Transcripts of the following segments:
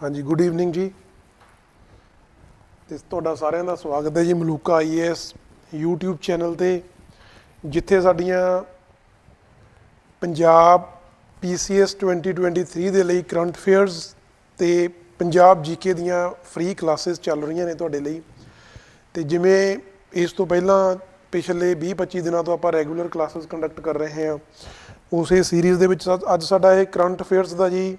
हाँ जी, good evening जी। ਤੇ ਤੁਹਾਡਾ ਸਾਰਿਆਂ ਦਾ ਸਵਾਗਤ ਹੈ ਜੀ ਮਲੂਕਾ IAS YouTube ਚੈਨਲ ਤੇ, ਜਿੱਥੇ ਸਾਡੀਆਂ ਪੰਜਾਬ PCS 2023 ਦੇ ਲਈ ਕਰੰਟ ਅਫੇਅਰਸ ਤੇ ਪੰਜਾਬ GK ਦੀਆਂ ਫ੍ਰੀ ਕਲਾਸਿਸ ਚੱਲ ਰਹੀਆਂ ਨੇ ਤੁਹਾਡੇ ਲਈ। ਤੇ ਜਿਵੇਂ ਇਸ ਤੋਂ ਪਹਿਲਾਂ ਪਿਛਲੇ 20-25 ਦਿਨਾਂ ਤੋਂ ਆਪਾਂ ਰੈਗੂਲਰ ਕਲਾਸਿਸ ਕੰਡਕਟ ਕਰ ਰਹੇ ਹਾਂ, ਉਸੇ ਸੀਰੀਜ਼ ਦੇ ਵਿੱਚ ਅੱਜ ਸਾਡਾ ਇਹ ਕਰੰਟ ਅਫੇਅਰਸ ਦਾ ਜੀ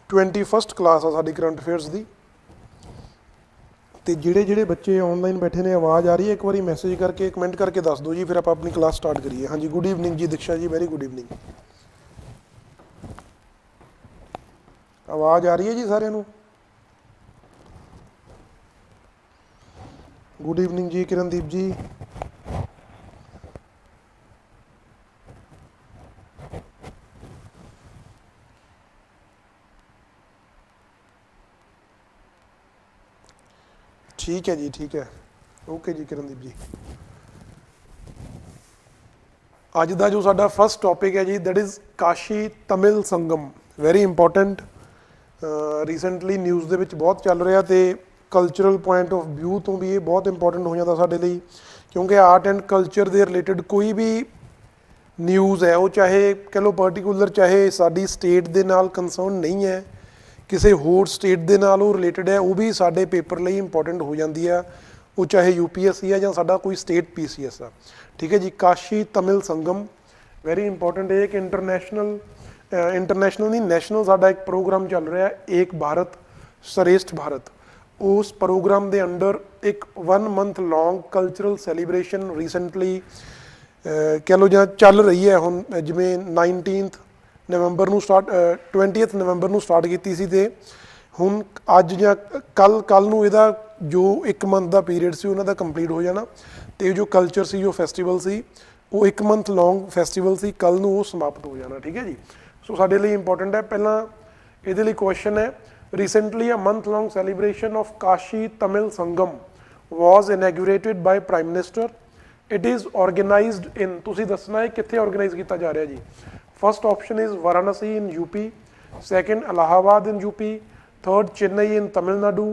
21st ਕਲਾਸ ਆ ਸਾਡੀ ਕਰੰਟ ਅਫੇਅਰਸ ਦੀ। ਤੇ ਜਿਹੜੇ ਬੱਚੇ ਆਨਲਾਈਨ ਬੈਠੇ ਨੇ, ਆਵਾਜ਼ ਆ ਰਹੀ ਹੈ? ਇੱਕ ਵਾਰੀ ਮੈਸੇਜ ਕਰਕੇ ਕਮੈਂਟ ਕਰਕੇ ਦੱਸ ਦਿਓ ਜੀ, ਫਿਰ ਆਪਾਂ ਆਪਣੀ ਕਲਾਸ ਸਟਾਰਟ ਕਰੀਏ। ਹਾਂਜੀ, ਗੁੱਡ ਈਵਨਿੰਗ ਜੀ ਦਿਕਸ਼ਾ ਜੀ, ਵੈਰੀ ਗੁੱਡ ਈਵਨਿੰਗ। ਆਵਾਜ਼ ਆ ਰਹੀ ਹੈ ਜੀ ਸਾਰਿਆਂ ਨੂੰ? ਗੁੱਡ ਈਵਨਿੰਗ ਜੀ ਕਿਰਨਦੀਪ ਜੀ। ठीक है जी, ठीक है, ओके जी किरणदीप जी। ਅੱਜ ਦਾ ਜੋ ਸਾਡਾ ਫਸਟ ਟੌਪਿਕ ਹੈ ਜੀ, that is Kashi Tamil Sangam. Very important, recently news ਦੇ ਵਿੱਚ ਬਹੁਤ ਚੱਲ ਰਿਹਾ ਤੇ ਕਲਚਰਲ ਪੁਆਇੰਟ ਆਫ ਵਿਊ ਤੋਂ ਵੀ ਇਹ ਬਹੁਤ ਇੰਪੋਰਟੈਂਟ ਹੋ ਜਾਂਦਾ ਸਾਡੇ ਲਈ, ਕਿਉਂਕਿ ਆਰਟ ਐਂਡ ਕਲਚਰ ਦੇ ਰਿਲੇਟਡ ਕੋਈ ਵੀ ਨਿਊਜ਼ ਹੈ, ਉਹ ਚਾਹੇ ਕਹਿ ਲਓ ਪਰਟੀਕੂਲਰ, ਚਾਹੇ ਸਾਡੀ ਸਟੇਟ ਦੇ ਨਾਲ ਕੰਸਰਨ ਨਹੀਂ ਹੈ, ਕਿਸੇ ਹੋਰ ਸਟੇਟ ਦੇ ਨਾਲ ਉਹ ਰਿਲੇਟਡ ਹੈ, ਉਹ ਵੀ ਸਾਡੇ ਪੇਪਰ ਲਈ ਇੰਪੋਰਟੈਂਟ ਹੋ ਜਾਂਦੀ ਆ। ਉਹ ਚਾਹੇ UPSC ਹੈ ਜਾਂ ਸਾਡਾ ਕੋਈ ਸਟੇਟ PCS ਆ। ਠੀਕ ਹੈ ਜੀ। ਕਾਸ਼ੀ ਤਮਿਲ ਸੰਗਮ ਵੈਰੀ ਇੰਪੋਰਟੈਂਟ ਹੈ ਕਿ ਇੰਟਰਨੈਸ਼ਨਲ ਨਹੀਂ, ਨੈਸ਼ਨਲ ਸਾਡਾ ਇੱਕ ਪ੍ਰੋਗਰਾਮ ਚੱਲ ਰਿਹਾ, ਏਕ ਭਾਰਤ ਸ਼੍ਰੇਸ਼ਠ ਭਾਰਤ। ਉਸ ਪ੍ਰੋਗਰਾਮ ਦੇ ਅੰਡਰ ਇੱਕ 1 month ਲੌਂਗ ਕਲਚਰਲ ਸੈਲੀਬ੍ਰੇਸ਼ਨ ਰੀਸੈਂਟਲੀ ਕਹਿ ਲਓ ਜਾਂ ਚੱਲ ਰਹੀ ਹੈ। ਹੁਣ ਜਿਵੇਂ 19 ਨਵੰਬਰ ਨੂੰ 20 ਨਵੰਬਰ ਨੂੰ ਸਟਾਰਟ ਕੀਤੀ ਸੀ, ਤੇ ਹੁਣ ਅੱਜ ਜਾਂ ਕੱਲ ਨੂੰ ਇਹਦਾ ਜੋ 1 month ਦਾ ਪੀਰੀਅਡ ਸੀ ਉਹਨਾਂ ਦਾ ਕੰਪਲੀਟ ਹੋ ਜਾਣਾ। ਤੇ ਜੋ ਕਲਚਰ ਸੀ, ਜੋ ਫੈਸਟੀਵਲ ਸੀ, ਉਹ 1 month ਲੌਂਗ ਫੈਸਟੀਵਲ ਸੀ, ਕੱਲ ਨੂੰ ਉਹ ਸਮਾਪਤ ਹੋ ਜਾਣਾ। ਠੀਕ ਹੈ ਜੀ। ਸੋ ਸਾਡੇ ਲਈ ਇੰਪੋਰਟੈਂਟ ਹੈ। ਪਹਿਲਾਂ ਇਹਦੇ ਲਈ ਕੁਐਸਚਨ ਹੈ, recently a month long celebration of Kashi Tamil Sangam was inaugurated by Prime Minister. It is organized in, ਤੁਸੀਂ ਦੱਸਣਾ ਹੈ ਕਿੱਥੇ ਆਰਗੇਨਾਈਜ਼ ਕੀਤਾ ਜਾ ਰਿਹਾ ਜੀ। First option is Varanasi in UP, second Allahabad in UP, third Chennai in Tamil Nadu,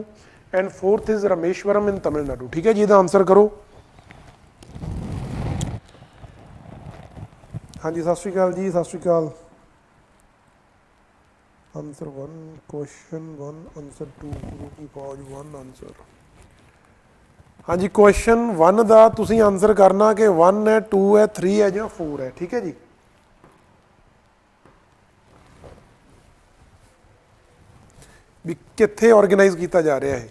and fourth is Rameshwaram in Tamil Nadu. ठीक है जी, ਇਹਦਾ ਆਨਸਰ ਕਰੋ। ਹਾਂਜੀ, ਸਤਿ ਸ਼੍ਰੀ ਅਕਾਲ ਜੀ, ਸਤਿ ਸ਼੍ਰੀ ਅਕਾਲ। ਆਨਸਰ 1, ਕੁਐਸਚਨ 1, ਆਨਸਰ 2, ਗੁਰੂ ਕੀ ਫੌਜ 1 ਆਨਸਰ। ਹਾਂਜੀ, ਕੁਐਸਚਨ 1 ਦਾ ਤੁਸੀਂ ਆਨਸਰ ਕਰਨਾ ਕਿ 1 ਹੈ, 2 ਹੈ, 3 ਹੈ ਜਾਂ 4 ਹੈ। ਠੀਕ ਹੈ ਜੀ। ਵੀ ਕਿੱਥੇ ਆਰਗੇਨਾਈਜ਼ ਕੀਤਾ ਜਾ ਰਿਹਾ ਹੈ।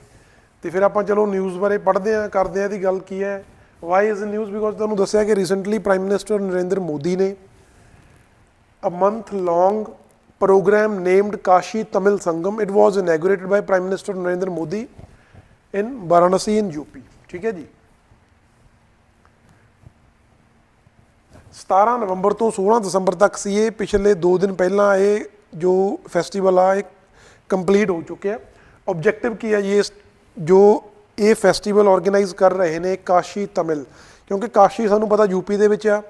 ਤੇ ਫਿਰ ਆਪਾਂ ਚਲੋ ਨਿਊਜ਼ ਬਾਰੇ ਪੜ੍ਹਦੇ ਹਾਂ, ਕਰਦੇ ਹਾਂ ਇਹਦੀ ਗੱਲ ਕੀ ਹੈ। Y is news? ਬਿਕੋਜ਼ ਤੁਹਾਨੂੰ ਦੱਸਿਆ ਕਿ recently prime minister Narendra Modi ਨੇ a month long program named Kashi Tamil Sangam, it was inaugurated by prime minister Narendra Modi in Varanasi in UP। ਠੀਕ ਹੈ ਜੀ। 17 ਨਵੰਬਰ ਤੋਂ 16 ਦਸੰਬਰ ਤੱਕ ਸੀ ਇਹ। ਪਿਛਲੇ 2 ਦਿਨ ਪਹਿਲਾਂ ਇਹ ਜੋ ਫੈਸਟੀਵਲ ਆ ਇਹ ਕੰਪਲੀਟ ਹੋ ਚੁੱਕਿਆ। ਓਬਜੈਕਟਿਵ ਕੀ ਹੈ ਜੀ, ਇਸ ਜੋ ਇਹ ਫੈਸਟੀਵਲ ਆਰਗੇਨਾਈਜ਼ ਕਰ ਰਹੇ ਨੇ ਕਾਸ਼ੀ ਤਮਿਲ, ਕਿਉਂਕਿ ਕਾਸ਼ੀ ਸਾਨੂੰ ਪਤਾ UP ਦੇ ਵਿੱਚ ਆ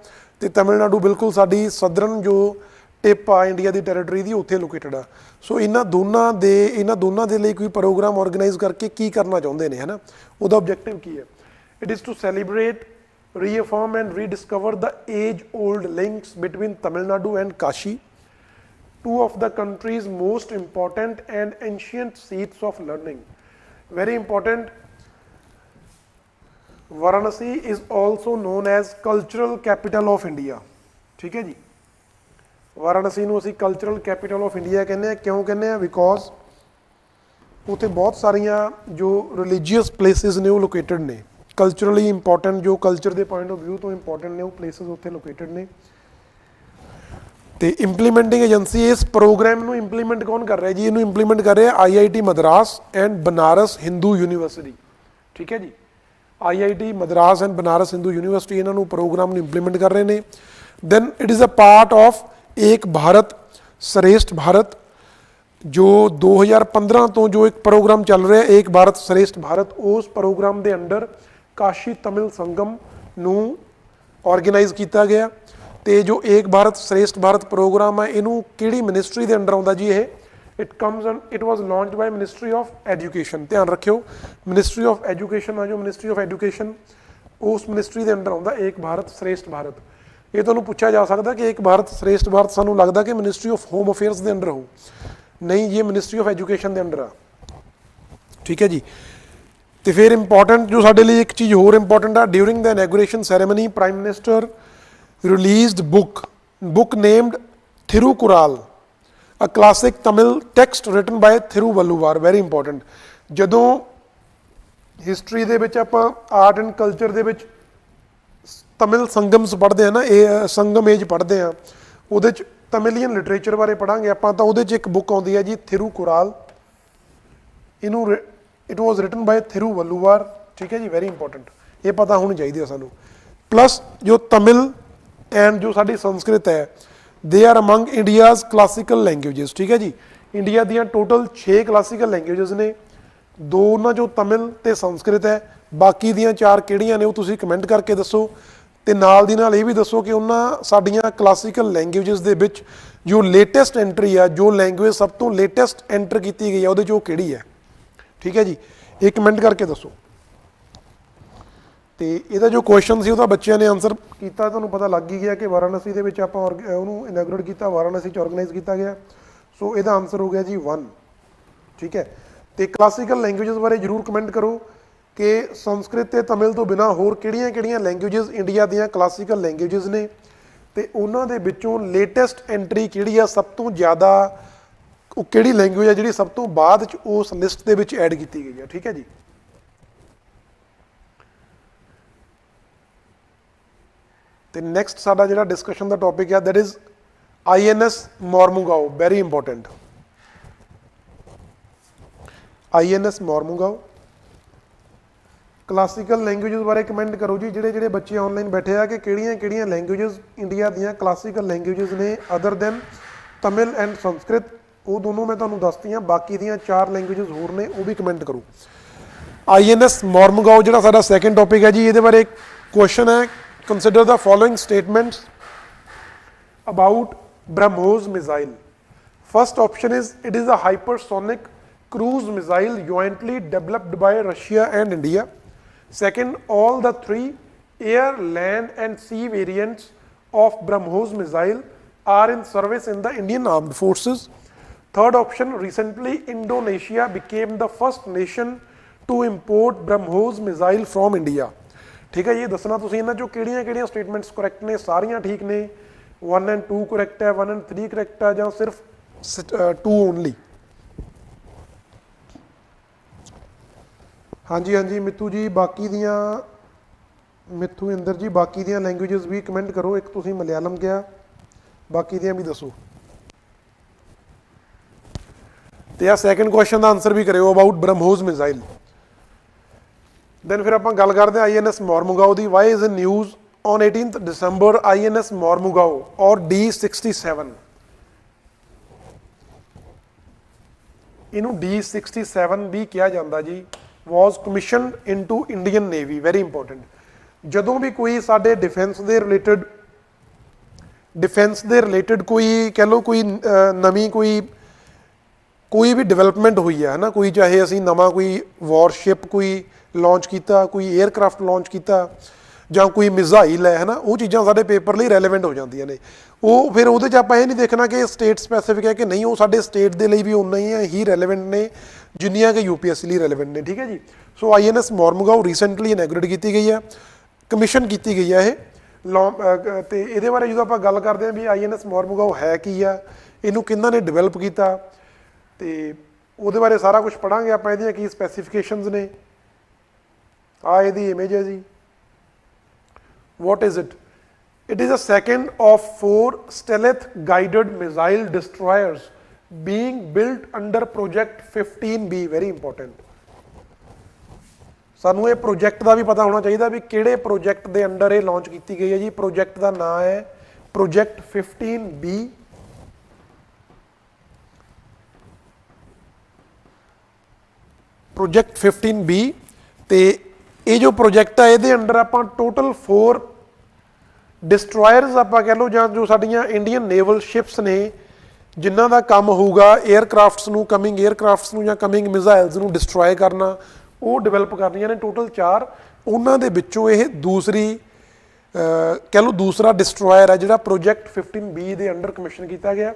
ਤੇ ਤਮਿਲਨਾਡੂ ਬਿਲਕੁਲ ਸਾਡੀ ਸਦਰਨ ਜੋ ਟਿਪ ਆ ਇੰਡੀਆ ਦੀ ਟੈਰੀਟਰੀ ਦੀ, ਉੱਥੇ ਲੋਕੇਟਡ ਆ। ਸੋ ਇਹਨਾਂ ਦੋਨਾਂ ਦੇ ਲਈ ਕੋਈ ਪ੍ਰੋਗਰਾਮ ਆਰਗੇਨਾਈਜ਼ ਕਰਕੇ ਕੀ ਕਰਨਾ ਚਾਹੁੰਦੇ ਨੇ, ਹੈ ਨਾ, ਉਹਦਾ ਓਬਜੈਕਟਿਵ ਕੀ ਹੈ। It is to celebrate, reaffirm and rediscover the age-old links between Tamil Nadu and Kashi, two of the country's most important and ancient seats of learning. Very important. Varanasi is also known as cultural capital of India. ठीक है जी। ਵਾਰਾਣਸੀ ਨੂੰ ਅਸੀਂ cultural capital of India ਕਹਿੰਦੇ ਹਾਂ। ਕਿਉਂ ਕਹਿੰਦੇ ਹਾਂ? Because ਉੱਥੇ ਬਹੁਤ ਸਾਰੀਆਂ ਜੋ ਰਿਲੀਜੀਅਸ ਪਲੇਸਿਸ ਨੇ ਉਹ ਲੋਕੇਟਡ ਨੇ, ਕਲਚਰਲੀ ਇੰਪੋਰਟੈਂਟ, ਜੋ ਕਲਚਰ ਦੇ ਪੁਆਇੰਟ ਆਫ ਵਿਊ ਤੋਂ ਇੰਪੋਰਟੈਂਟ ਨੇ, ਉਹ ਪਲੇਸਿਸ ਉੱਥੇ ਲੋਕੇਟਡ ਨੇ। ਤੇ ਇੰਪਲੀਮੈਂਟਿੰਗ ਏਜੰਸੀ ਇਸ ਪ੍ਰੋਗਰਾਮ ਨੂੰ ਇੰਪਲੀਮੈਂਟ ਕੌਣ ਕਰ ਰਿਹਾ ਜੀ? ਇਹਨੂੰ ਇੰਪਲੀਮੈਂਟ ਕਰ ਰਿਹਾ IIT Madras and Banaras Hindu University. ਠੀਕ ਹੈ ਜੀ। IIT Madras and Banaras Hindu University ਇਹਨਾਂ ਨੂੰ ਪ੍ਰੋਗਰਾਮ ਨੂੰ ਇੰਪਲੀਮੈਂਟ ਕਰ ਰਹੇ ਨੇ। Then it is a part of Ek Bharat ਸ਼੍ਰੇਸ਼ਠ ਭਾਰਤ, ਜੋ 2015 ਤੋਂ ਜੋ ਇੱਕ ਪ੍ਰੋਗਰਾਮ ਚੱਲ ਰਿਹਾ ਏਕ ਭਾਰਤ ਸ਼੍ਰੇਸ਼ਠ ਭਾਰਤ, ਉਸ ਪ੍ਰੋਗਰਾਮ ਦੇ ਅੰਡਰ ਕਾਸ਼ੀ ਤਮਿਲ ਸੰਗਮ ਨੂੰ ਆਰਗੇਨਾਈਜ਼ ਕੀਤਾ ਗਿਆ। ਤੇ ਜੋ ਏਕ ਭਾਰਤ ਸ਼੍ਰੇਸ਼ਠ ਭਾਰਤ ਪ੍ਰੋਗਰਾਮ ਹੈ, ਇਹਨੂੰ ਕਿਹੜੀ ਮਿਨਿਸਟਰੀ ਦੇ ਅੰਡਰ ਆਉਂਦਾ ਜੀ? ਇਹ it comes and it was launch by ministry of education. ध्यान रखियो, मिनिस्ट्री ऑफ एजुकेशन आ जो मिनिस्ट्री ऑफ एजुकेशन उस मिनिस्ट्री के अंडर आउंदा एक भारत श्रेष्ठ भारत। ये तुहानूं पूछा जा सकता कि एक भारत श्रेष्ठ भारत सानूं लगदा कि मिनिस्ट्री ऑफ होम अफेयर्स के अंडर हो, नहीं, ये मिनिस्ट्री ऑफ एजुकेशन के अंडर आ। ठीक है जी। तो फिर इंपॉर्टेंट जो साडे लिए एक चीज़ होर इंपॉर्टेंट आ, during the inauguration ceremony prime minister released book named Thirukkural, a classic Tamil text written by Thiruvalluvar. Very important. जदों हिस्टरी दे विच आपां आर्ट एंड कल्चर दे विच तमिल संगम्स पढ़ते हैं ना, ये संगम एज पढ़ते हैं, वो तमिलियन लिटरेचर बारे पढ़ांगे आपां, तो वो एक बुक आउंदी है जी थिरुकुराल, इनू इट वॉज रिटन बाय थिरुवल्लुवार। ठीक है जी, वेरी इंपॉर्टेंट, ये पता होनी चाहिए सानू। प्लस जो तमिल एंड जो साडी संस्कृत है, they are among India's classical languages. ठीक है जी, इंडिया दियां टोटल 6 क्लासिकल लैंग्वेजेस ने, 2 ना जो तमिल ते संस्कृत है, बाकी दियां 4 किहड़ियां ने वो तुसीं कमेंट करके दसो। ते नाल दी नाल ये भी दसो कि उन्हां साडीआं क्लासिकल लैंग्वेजेस दे विच जो लेटेस्ट एंट्री है, जो लैंग्वेज सब तो लेटेस्ट एंटर की गई है, वो किहड़ी है। ठीक है जी, ये कमेंट करके दसो। तो यदा जो क्वेश्चन से बच्चों ने आंसर किया, तुहानूं पता लग ही गया कि वाराणसी के विच आपां उहनूं इनैगोरेट किया, वाराणसी च ऑर्गेनाइज किया गया। सो यदा आंसर हो गया जी 1। ठीक है, तो क्लासिकल लैंग्वेजेस बारे जरूर कमेंट करो कि संस्कृत ते तमिल तो बिना होर किहड़ियां लैंग्वेजेस इंडिया दियां क्लासिकल लैंग्वेजेस ने, ते उन्हां दे विचों लेटेस्ट एंट्री किहड़ी आ, सब तो ज़्यादा वो किहड़ी लैंग्वेज है जिहड़ी सब तो बाद च उस लिस्ट दे विच ऐड की गई है। ठीक है जी। तो नैक्सट साडा जिहड़ा डिस्कशन का टॉपिक है, that is INS Mormugao. Very important, INS Mormugao. Classical languages बारे कमेंट करो जी, जिहड़े जिहड़े बच्चे ऑनलाइन बैठे आ, कि किहड़ियां लैंग्वेजेस इंडिया दियां क्लासिकल लैंग्वेजेस ने other than Tamil and Sanskrit. वो दोनों मैं तुहानूं दसतीआं, बाकी दियां 4 लैंग्वेजेस होर ने, वो भी कमेंट करो। INS मॉर्मुगाओ जिहड़ा साडा सैकेंड टॉपिक है जी, ये बारे क्वेश्चन है, consider the following statements about BrahMos missile. First option is it is a hypersonic cruise missile jointly developed by Russia and India. Second, all the 3 air, land and sea variants of BrahMos missile are in service in the Indian Armed Forces. Third option, recently Indonesia became the first nation to import BrahMos missile from India. ठीक है, ये दसना तुसीं इन्हां चों किहड़ियां statements correct ने, सारियां ठीक ने, 1 and 2 करैक्ट है, 1 and 3 करैक्ट है, जां सिर्फ 2 ओनली। हाँ जी, हाँ जी मित्तू जी, बाकी दियाँ मित्थू इंदर जी, बाकी दियाँ लैंग्वेजेस भी कमेंट करो। एक तुसीं मलयालम किया, बाकी दियाँ भी दसो। तो यह सैकेंड क्वेश्चन का आंसर भी करो अबाउट ब्रह्मोस मिसाइल। दैन फिर आप गल करते हैं INS मॉर्मुगाओ की। Why is in news on 18 December INS Mormugao और D67, इनू D67 भी कहा जाता जी, was commission into Indian navy. Very important, जदों भी कोई साडे डिफेंस के रिलेटेड कोई कह लो कोई नवी कोई भी डिवेलपमेंट हुई है ना, कोई चाहे असी नवा कोई वॉरशिप कोई लॉन्च किया, कोई एयरक्राफ्ट लॉन्च किया, ਜਾਂ कोई मिसाइल है ना, वो चीज़ां साडे पेपर लिए रैलेवेंट हो जांदियां ने। वो फिर उहदे च आपां ये नहीं देखना कि स्टेट स्पैसिफिक है कि नहीं, वो साडे स्टेट दे लई भी उन्ना ही रैलेवेंट ने जिन्नियां कि UPSC लिए रैलेवेंट ने। ठीक है जी। सो INS मॉर्मुगाओ रिसेंटली इनैगोरेट की गई है, कमिशन की गई है ये तो ये बारे जो आप गल करते हैं भी INS मॉर्मुगाओ है की आ, इनू किन्हां ने डिवेलप किया, तो वो बारे सारा कुछ पढ़ांगे आप, इहदियां की स्पैसीफिकेशनस ने। आ इहदी इमेज है जी। What is it? It is a second of 4 stealth guided missile destroyers being built under Project 15B. Very important. सानू ये प्रोजेक्ट का भी पता होना चाहिए भी किहड़े प्रोजेक्ट के अंडर ये लॉन्च की गई है जी। प्रोजेक्ट का नाम है Project 15B। Project 15B ते ये जो प्रोजेक्ट है ये अंडर आप टोटल 4 डिस्ट्रॉयरस आप कह लो, जो साड़ियाँ इंडियन नेवल शिप्स ने ਜਿਨ੍ਹਾਂ ਦਾ ਕੰਮ ਹੋਊਗਾ 에ਅਰਕ੍ਰਾਫਟਸ ਨੂੰ, ਕਮਿੰਗ 에ਅਰਕ੍ਰਾਫਟਸ ਨੂੰ ਜਾਂ ਕਮਿੰਗ ਮਿਜ਼ਾਈਲਸ ਨੂੰ ਡਿਸਟਰੋਏ ਕਰਨਾ, ਉਹ ਡਿਵੈਲਪ ਕਰਨੀਆਂ ਨੇ ਟੋਟਲ 4। ਉਹਨਾਂ ਦੇ ਵਿੱਚੋਂ ਇਹ ਦੂਸਰੀ ਕਹਿ ਲਓ ਦੂਸਰਾ ਡਿਸਟਰੋਇਰ ਹੈ ਜਿਹੜਾ ਪ੍ਰੋਜੈਕਟ 15B ਦੇ ਅੰਡਰ ਕਮਿਸ਼ਨ ਕੀਤਾ ਗਿਆ।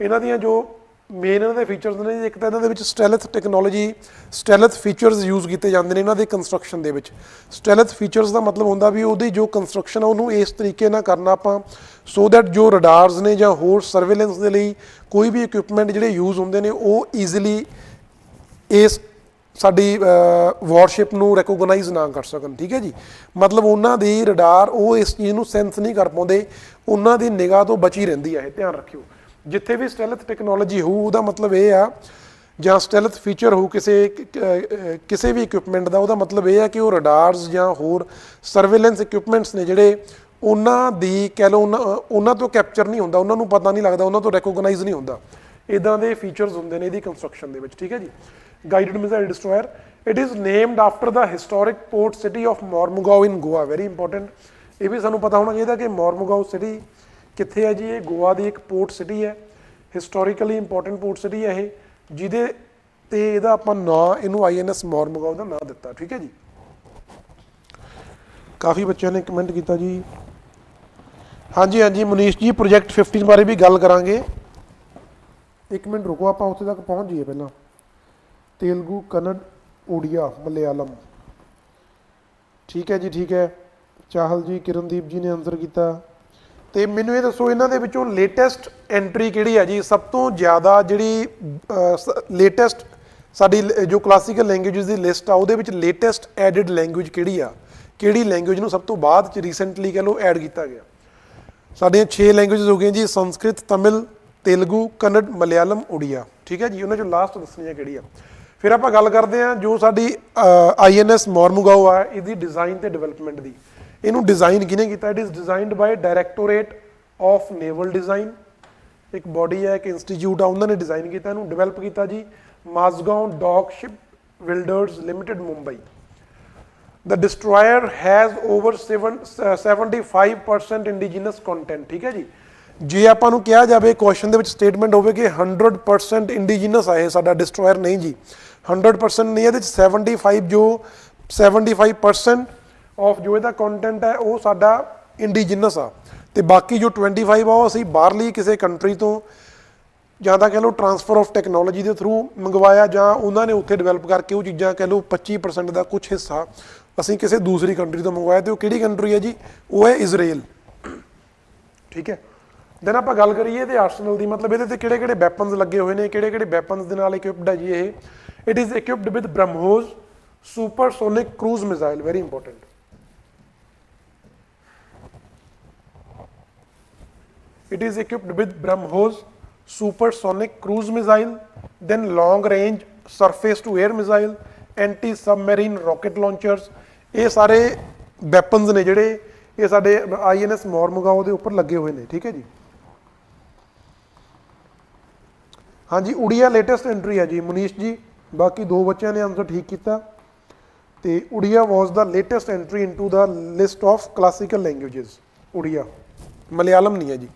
ਇਹਨਾਂ ਦੀਆਂ ਜੋ ਮੇਨ ਇਹਨਾਂ ਦੇ ਫੀਚਰਸ ਨੇ, ਇੱਕ ਤਾਂ ਇਹਨਾਂ ਦੇ ਵਿੱਚ ਸਟੈਲਥ ਟੈਕਨੋਲੋਜੀ, ਸਟੈਲਥ ਫੀਚਰਸ ਯੂਜ਼ ਕੀਤੇ ਜਾਂਦੇ ਨੇ ਇਹਨਾਂ ਦੇ ਕੰਸਟਰਕਸ਼ਨ ਦੇ ਵਿੱਚ। ਸਟੈਲਥ ਫੀਚਰਸ ਦਾ ਮਤਲਬ ਹੁੰਦਾ ਵੀ ਉਹਦੀ ਜੋ ਕੰਸਟਰਕਸ਼ਨ ਆ ਉਹਨੂੰ ਇਸ ਤਰੀਕੇ ਨਾਲ ਕਰਨਾ ਆਪਾਂ ਸੋ ਦੈਟ ਜੋ ਰਡਾਰਸ ਨੇ ਜਾਂ ਹੋਰ ਸਰਵੇਲੈਂਸ ਦੇ ਲਈ ਕੋਈ ਵੀ ਇਕਵਿਪਮੈਂਟ ਜਿਹੜੇ ਯੂਜ਼ ਹੁੰਦੇ ਨੇ ਉਹ ਈਜ਼ੀਲੀ ਇਸ ਸਾਡੀ ਵਾਰਸ਼ਿਪ ਨੂੰ ਰੈਕੋਗਨਾਈਜ਼ ਨਾ ਕਰ ਸਕਣ, ਠੀਕ ਹੈ ਜੀ। ਮਤਲਬ ਉਹਨਾਂ ਦੀ ਰਡਾਰ ਉਹ ਇਸ ਚੀਜ਼ ਨੂੰ ਸੈਂਸ ਨਹੀਂ ਕਰ ਪਾਉਂਦੇ, ਉਹਨਾਂ ਦੀ ਨਿਗਾਹ ਤੋਂ ਬਚੀ ਰਹਿੰਦੀ ਹੈ। ਇਹ ਧਿਆਨ ਰੱਖਿਓ, ਜਿੱਥੇ ਵੀ ਸਟੈਲਥ ਟੈਕਨੋਲੋਜੀ ਹੋਊ ਉਹਦਾ ਮਤਲਬ ਇਹ ਆ, ਜਾਂ ਸਟੈਲਥ ਫੀਚਰ ਹੋਊ ਕਿਸੇ ਵੀ ਇਕਵਿਪਮੈਂਟ ਦਾ, ਉਹਦਾ ਮਤਲਬ ਇਹ ਆ ਕਿ ਉਹ ਰਡਾਰਸ ਜਾਂ ਹੋਰ ਸਰਵੇਲੈਂਸ ਇਕਵਿਪਮੈਂਟਸ ਨੇ ਜਿਹੜੇ ਉਹਨਾਂ ਦੀ ਕਹਿ ਲਓ ਉਹਨਾਂ ਤੋਂ ਕੈਪਚਰ ਨਹੀਂ ਹੁੰਦਾ, ਉਹਨਾਂ ਨੂੰ ਪਤਾ ਨਹੀਂ ਲੱਗਦਾ, ਉਹਨਾਂ ਤੋਂ ਰੈਕੋਗਨਾਈਜ਼ ਨਹੀਂ ਹੁੰਦਾ। ਇੱਦਾਂ ਦੇ ਫੀਚਰਸ ਹੁੰਦੇ ਨੇ ਇਹਦੀ ਕੰਸਟਰਕਸ਼ਨ ਦੇ ਵਿੱਚ, ਠੀਕ ਹੈ ਜੀ। Guided missile destroyer, it is named after the historic port city of Mormugao in Goa. Very important, ਇਹ ਵੀ ਸਾਨੂੰ ਪਤਾ ਹੋਣਾ ਚਾਹੀਦਾ ਕਿ ਮੋਰਮੁਗਾਓ ਸਿਟੀ ਕਿੱਥੇ ਹੈ ਜੀ। ਇਹ ਗੋਆ ਦੀ ਇੱਕ ਪੋਰਟ ਸਿਟੀ ਹੈ, ਹਿਸਟੋਰੀਕਲੀ ਇੰਪੋਰਟੈਂਟ ਪੋਰਟ ਸਿਟੀ ਹੈ ਇਹ, ਜਿਹਦੇ ਤੇ ਇਹਦਾ ਆਪਾਂ ਨਾਂ ਇਹਨੂੰ INS ਮੋਰਮੁਗਾਓ ਦਾ ਨਾਂ ਦਿੱਤਾ, ਠੀਕ ਹੈ ਜੀ। ਕਾਫੀ ਬੱਚਿਆਂ ਨੇ ਕਮੈਂਟ ਕੀਤਾ ਜੀ। ਹਾਂਜੀ ਹਾਂਜੀ ਮਨੀਸ਼ ਜੀ, ਪ੍ਰੋਜੈਕਟ 15 ਬਾਰੇ ਵੀ ਗੱਲ ਕਰਾਂਗੇ। ਇੱਕ ਮਿੰਟ ਰੁਕੋ, ਆਪਾਂ ਉੱਥੇ ਤੱਕ ਪਹੁੰਚ ਜਾਈਏ ਪਹਿਲਾਂ। ਤੇਲਗੂ, ਕੰਨੜ, ਉੜੀਆ, ਮਲਿਆਲਮ, ਠੀਕ ਹੈ ਜੀ, ਠੀਕ ਹੈ। ਚਾਹਲ ਜੀ, ਕਿਰਨਦੀਪ ਜੀ ਨੇ ਆਨਸਰ ਕੀਤਾ। ਤੇ ਮੈਨੂੰ ਇਹ ਦੱਸੋ ਇਹਨਾਂ ਦੇ ਵਿੱਚੋਂ ਲੇਟੈਸਟ ਐਂਟਰੀ ਕਿਹੜੀ ਹੈ ਜੀ? ਸਭ ਤੋਂ ਜ਼ਿਆਦਾ ਜਿਹੜੀ ਲੇਟੈਸਟ ਸਾਡੀ ਜੋ ਕਲਾਸੀਕਲ ਲੈਂਗੁਏਜਸ ਦੀ ਲਿਸਟ ਆ ਉਹਦੇ ਵਿੱਚ ਲੇਟੈਸਟ ਐਡਿਡ ਲੈਂਗੁਏਜ ਕਿਹੜੀ ਆ? ਕਿਹੜੀ ਲੈਂਗੁਏਜ ਨੂੰ ਸਭ ਤੋਂ ਬਾਅਦ ਚ ਰੀਸੈਂਟਲੀ ਕਹਿ ਲਓ ਐਡ ਕੀਤਾ ਗਿਆ? ਸਾਡੀਆਂ 6 ਲੈਂਗੁਏਜਸ ਹੋ ਗਈਆਂ ਜੀ, ਸੰਸਕ੍ਰਿਤ, ਤਮਿਲ, ਤੇਲਗੂ, ਕੰਨੜ, ਮਲਿਆਲਮ, ਉੜੀਆ, ਠੀਕ ਹੈ ਜੀ। ਉਹਨਾਂ ਚੋਂ ਲਾਸਟ ਦੱਸਣੀ ਆ ਕਿਹੜੀ ਆ। ਫਿਰ ਆਪਾਂ ਗੱਲ ਕਰਦੇ ਹਾਂ ਜੋ ਸਾਡੀ INS ਮੋਰਮੁਗਾਓ ਆ, ਇਹਦੀ ਡਿਜ਼ਾਈਨ ਤੇ ਡਿਵੈਲਪਮੈਂਟ ਦੀ। ਇਹਨੂੰ ਡਿਜ਼ਾਈਨ ਕਿਹਨੇ ਕੀਤਾ? It is designed by directorate of naval design, ਇੱਕ ਬੋਡੀ ਹੈ, ਇੱਕ ਇੰਸਟੀਚਿਊਟ ਆ, ਉਹਨਾਂ ਨੇ ਡਿਜ਼ਾਈਨ ਕੀਤਾ ਇਹਨੂੰ। ਡਿਵੈਲਪ ਕੀਤਾ ਜੀ Mazagaon dock ship builders limited, Mumbai. The destroyer has over 75% indigenous content, ਠੀਕ ਹੈ ਜੀ। ਜੇ ਆਪਾਂ ਨੂੰ ਕਿਹਾ ਜਾਵੇ ਕੁਐਸਚਨ ਦੇ ਵਿੱਚ ਸਟੇਟਮੈਂਟ ਹੋਵੇ ਕਿ 100% ਇੰਡੀਜੀਨਸ ਆ ਇਹ ਸਾਡਾ ਡਿਸਟਰੋਇਰ, ਨਹੀਂ ਜੀ, 100% ਨਹੀਂ, ਇਹਦੇ 'ਚ 75% ਆਫ ਜੋ ਇਹਦਾ ਕੰਟੈਂਟ ਹੈ ਉਹ ਸਾਡਾ ਇੰਡੀਜੀਨਸ ਆ, ਤੇ ਬਾਕੀ ਜੋ 25 ਆ ਉਹ ਅਸੀਂ ਬਾਹਰਲੀ ਕਿਸੇ ਕੰਟਰੀ ਤੋਂ ਜਾਂ ਤਾਂ ਕਹਿ ਲਓ ਟਰਾਂਸਫਰ ਆਫ ਟੈਕਨੋਲੋਜੀ ਦੇ ਥਰੂ ਮੰਗਵਾਇਆ, ਜਾਂ ਉਹਨਾਂ ਨੇ ਉੱਥੇ ਡਿਵੈਲਪ ਕਰਕੇ ਉਹ ਚੀਜ਼ਾਂ ਕਹਿ ਲਓ 25% ਦਾ ਕੁਛ ਹਿੱਸਾ ਅਸੀਂ ਕਿਸੇ ਦੂਸਰੀ ਕੰਟਰੀ ਤੋਂ ਮੰਗਵਾਇਆ। ਤੇ ਉਹ ਕਿਹੜੀ ਕੰਟਰੀ ਹੈ ਜੀ? ਉਹ ਹੈ ਇਜ਼ਰਾਈਲ, ਠੀਕ ਹੈ। ਦੈਨ ਆਪਾਂ ਗੱਲ ਕਰੀਏ ਇਹਦੇ ਆਰਸਨਲ ਦੀ, ਮਤਲਬ ਇਹਦੇ ਤੇ ਕਿਹੜੇ ਕਿਹੜੇ ਵੈਪਨਸ ਲੱਗੇ ਹੋਏ ਨੇ, ਕਿਹੜੇ ਕਿਹੜੇ ਵੈਪਨਸ ਦੇ ਨਾਲ ਇਕਵਿਪਡ ਹੈ ਜੀ ਇਹ। It is equipped with BrahMos supersonic cruise missile, very important. It is equipped with BrahMos supersonic cruise missile, then long range surface to air missile, anti submarine rocket launchers। ਇਹ ਸਾਰੇ ਵੈਪਨਸ ਨੇ ਜਿਹੜੇ ਇਹ ਸਾਡੇ INS ਮੋਰਮੁਗਾਓ ਦੇ ਉੱਪਰ ਲੱਗੇ ਹੋਏ ਨੇ, ਠੀਕ ਹੈ ਜੀ। ਹਾਂਜੀ, ਉੜੀਆ ਲੇਟੈਸਟ ਐਂਟਰੀ ਹੈ ਜੀ ਮਨੀਸ਼ ਜੀ, ਬਾਕੀ ਦੋ ਬੱਚਿਆਂ ਨੇ ਆਨਸਰ ਠੀਕ ਕੀਤਾ। ਤੇ Odia was the latest entry into the list of classical languages, Odia, Malayalam ਨਹੀਂ ਹੈ ਜੀ।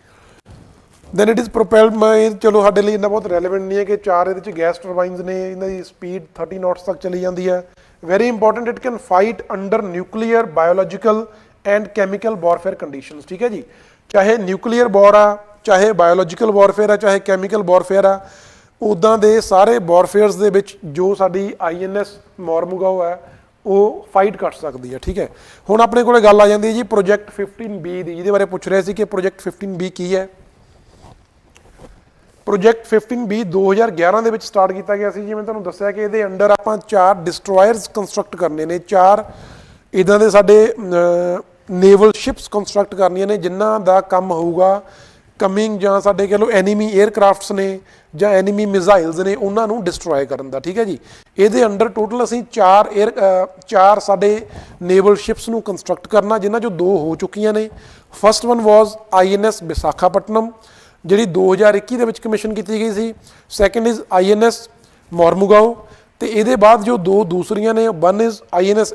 Then it is propelled by, ਚਲੋ ਸਾਡੇ ਲਈ ਇੰਨਾ ਬਹੁਤ ਰੈਲੇਵੈਂਟ ਨਹੀਂ ਹੈ ਕਿ 4 ਇਹਦੇ 'ਚ ਗੈਸ ਟਰਬਾਈਨਸ ਨੇ, ਇਹਨਾਂ ਦੀ ਸਪੀਡ 30 ਨੋਟਸ ਤੱਕ ਚਲੀ ਜਾਂਦੀ ਹੈ। Very important, it can fight under nuclear, biological and chemical warfare conditions, ਠੀਕ ਹੈ ਜੀ। ਚਾਹੇ ਨਿਊਕਲੀਅਰ ਵਾਰ ਆ, ਚਾਹੇ ਬਾਇਓਲੋਜੀਕਲ ਵਾਰਫੇਅਰ ਆ, ਚਾਹੇ ਕੈਮੀਕਲ ਵਾਰਫੇਅਰ ਆ, ਉੱਦਾਂ ਦੇ ਸਾਰੇ ਵਾਰਫੇਅਰਸ ਦੇ ਵਿੱਚ ਜੋ ਸਾਡੀ INS ਮੋਰਮੁਗਾਓ ਹੈ ਉਹ ਫਾਈਟ ਕਰ ਸਕਦੀ ਹੈ, ਠੀਕ ਹੈ। ਹੁਣ ਆਪਣੇ ਕੋਲ ਗੱਲ ਆ ਜਾਂਦੀ ਹੈ ਜੀ ਪ੍ਰੋਜੈਕਟ 15B ਦੀ, ਜਿਹਦੇ ਬਾਰੇ ਪੁੱਛ ਰਹੇ ਸੀ ਕਿ ਪ੍ਰੋਜੈਕਟ 15B ਕੀ ਹੈ। ਪ੍ਰੋਜੈਕਟ 15B 2011 ਦੇ ਵਿੱਚ ਸਟਾਰਟ ਕੀਤਾ ਗਿਆ ਸੀ। ਜਿਵੇਂ ਤੁਹਾਨੂੰ ਦੱਸਿਆ ਕਿ ਇਹਦੇ ਅੰਡਰ ਆਪਾਂ 4 ਡਿਸਟਰੋਇਰਸ ਕੰਸਟਰਕਟ ਕਰਨੇ ਨੇ, 4 ਇੱਦਾਂ ਦੇ ਸਾਡੇ ਨੇਵਲ ਸ਼ਿਪਸ ਕੰਸਟਰਕਟ ਕਰਨੀਆਂ ਨੇ ਜਿਨ੍ਹਾਂ ਦਾ ਕੰਮ ਹੋਊਗਾ ਕਮਿੰਗ ਜਾਂ ਸਾਡੇ ਕਹਿ ਲਓ ਐਨੀਮੀ 에ਅਰਕ੍ਰਾਫਟਸ ਨੇ ਜਾਂ ਐਨੀਮੀ ਮਿਜ਼ਾਈਲਸ ਨੇ ਉਹਨਾਂ ਨੂੰ ਡਿਸਟਰੋਏ ਕਰਨ ਦਾ, ਠੀਕ ਹੈ ਜੀ। ਇਹਦੇ ਅੰਡਰ ਟੋਟਲ ਅਸੀਂ 4 ਸਾਡੇ ਨੇਵਲ ਸ਼ਿਪਸ ਨੂੰ ਕੰਸਟਰਕਟ ਕਰਨਾ, ਜਿਨ੍ਹਾਂ 'ਚੋਂ 2 ਹੋ ਚੁੱਕੀਆਂ ਨੇ। ਫਸਟ ਵਨ ਵਾਜ਼ INS ਵਿਸਾਖਾਪਟਨਮ, ਜਿਹੜੀ 2021 ਦੇ ਵਿੱਚ ਕਮਿਸ਼ਨ ਕੀਤੀ ਗਈ ਸੀ। ਸੈਕੰਡ ਇਜ਼ INS ਮੋਰਮੁਗਾਓ, ਤੇ ਇਹਦੇ ਬਾਅਦ ਜੋ 2 ਦੂਸਰੀਆਂ ਨੇ, one is INS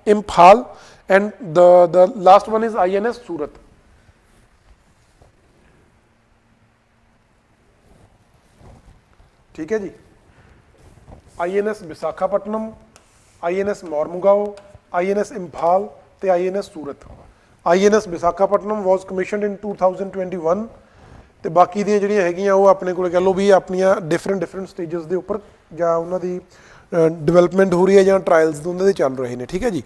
Imphal and the last one is INS ਸੂਰਤ। ठीक है जी। INS Visakhapatnam, INS मॉर्मुगाओ, INS Imphal ते INS Surat. INS Visakhapatnam was commissioned in 2021 ਤੇ ਬਾਕੀ ਦੀਆਂ ਜਿਹੜੀਆਂ ਹੈਗੀਆਂ ਉਹ ਆਪਣੇ ਕੋਲ ਕਹਿ ਲਓ ਵੀ ਆਪਣੀਆਂ ਡਿਫਰੈਂਟ ਸਟੇਜਸ ਦੇ ਉੱਪਰ ਜਾਂ ਉਹਨਾਂ ਦੀ ਡਿਵੈਲਪਮੈਂਟ ਹੋ ਰਹੀ ਹੈ ਜਾਂ ਟਰਾਇਲਸ ਉਹਨਾਂ ਦੇ ਚੱਲ ਰਹੇ ਨੇ, ਠੀਕ ਹੈ ਜੀ।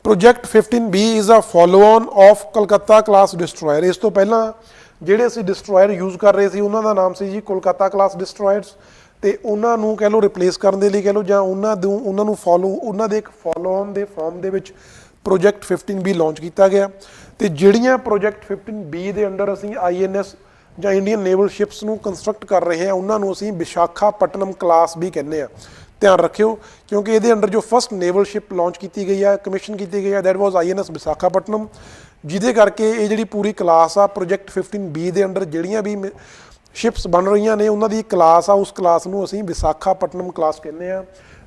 Project 15B is a follow on of Kolkata class destroyer. ਇਸ ਤੋਂ ਪਹਿਲਾਂ ਜਿਹੜੇ ਅਸੀਂ ਡਿਸਟਰੋਇਰ ਯੂਜ਼ ਕਰ ਰਹੇ ਸੀ ਉਹਨਾਂ ਦਾ ਨਾਮ ਸੀ ਜੀ ਕੋਲਕਾਤਾ ਕਲਾਸ ਡਿਸਟਰੋਇਰਸ, ਤੇ ਉਹਨਾਂ ਨੂੰ ਕਹਿ ਲਓ ਰਿਪਲੇਸ ਕਰਨ ਦੇ ਲਈ ਕਹਿ ਲਓ ਜਾਂ ਉਹਨਾਂ ਨੂੰ ਉਹਨਾਂ ਦੇ ਇੱਕ ਫੋਲੋ ਔਨ ਦੇ ਫਾਰਮ ਦੇ ਵਿੱਚ ਪ੍ਰੋਜੈਕਟ 15B ਲਾਂਚ ਕੀਤਾ ਗਿਆ। ਤੇ ਜਿਹੜੀਆਂ ਪ੍ਰੋਜੈਕਟ 15B ਦੇ ਅੰਡਰ ਅਸੀਂ INS ਜਾਂ ਇੰਡੀਅਨ ਨੇਵਲ ਸ਼ਿਪਸ ਨੂੰ ਕੰਸਟਰਕਟ ਕਰ ਰਹੇ ਹਾਂ ਉਹਨਾਂ ਨੂੰ ਅਸੀਂ ਵਿਸ਼ਾਖਾਪਟਨਮ ਕਲਾਸ ਵੀ ਕਹਿੰਦੇ ਆ। ਧਿਆਨ ਰੱਖਿਓ ਕਿਉਂਕਿ ਇਹਦੇ ਅੰਡਰ ਜੋ ਫਸਟ ਨੇਵਲ ਸ਼ਿਪ ਲਾਂਚ ਕੀਤੀ ਗਈ ਹੈ, ਕਮਿਸ਼ਨ ਕੀਤੀ ਗਈ ਹੈ, ਦੈਟ ਵਾਜ਼ INS ਵਿਸ਼ਾਖਾਪਟਨਮ, ਜਿਹਦੇ ਕਰਕੇ ਇਹ ਜਿਹੜੀ ਪੂਰੀ ਕਲਾਸ ਆ ਪ੍ਰੋਜੈਕਟ 15B ਦੇ ਅੰਡਰ ਜਿਹੜੀਆਂ ਵੀ ਸ਼ਿਪਸ ਬਣ ਰਹੀਆਂ ਨੇ ਉਹਨਾਂ ਦੀ ਕਲਾਸ ਆ, ਉਸ ਕਲਾਸ ਨੂੰ ਅਸੀਂ ਵਿਸ਼ਾਖਾਪਟਨਮ ਕਲਾਸ ਕਹਿੰਦੇ ਆ।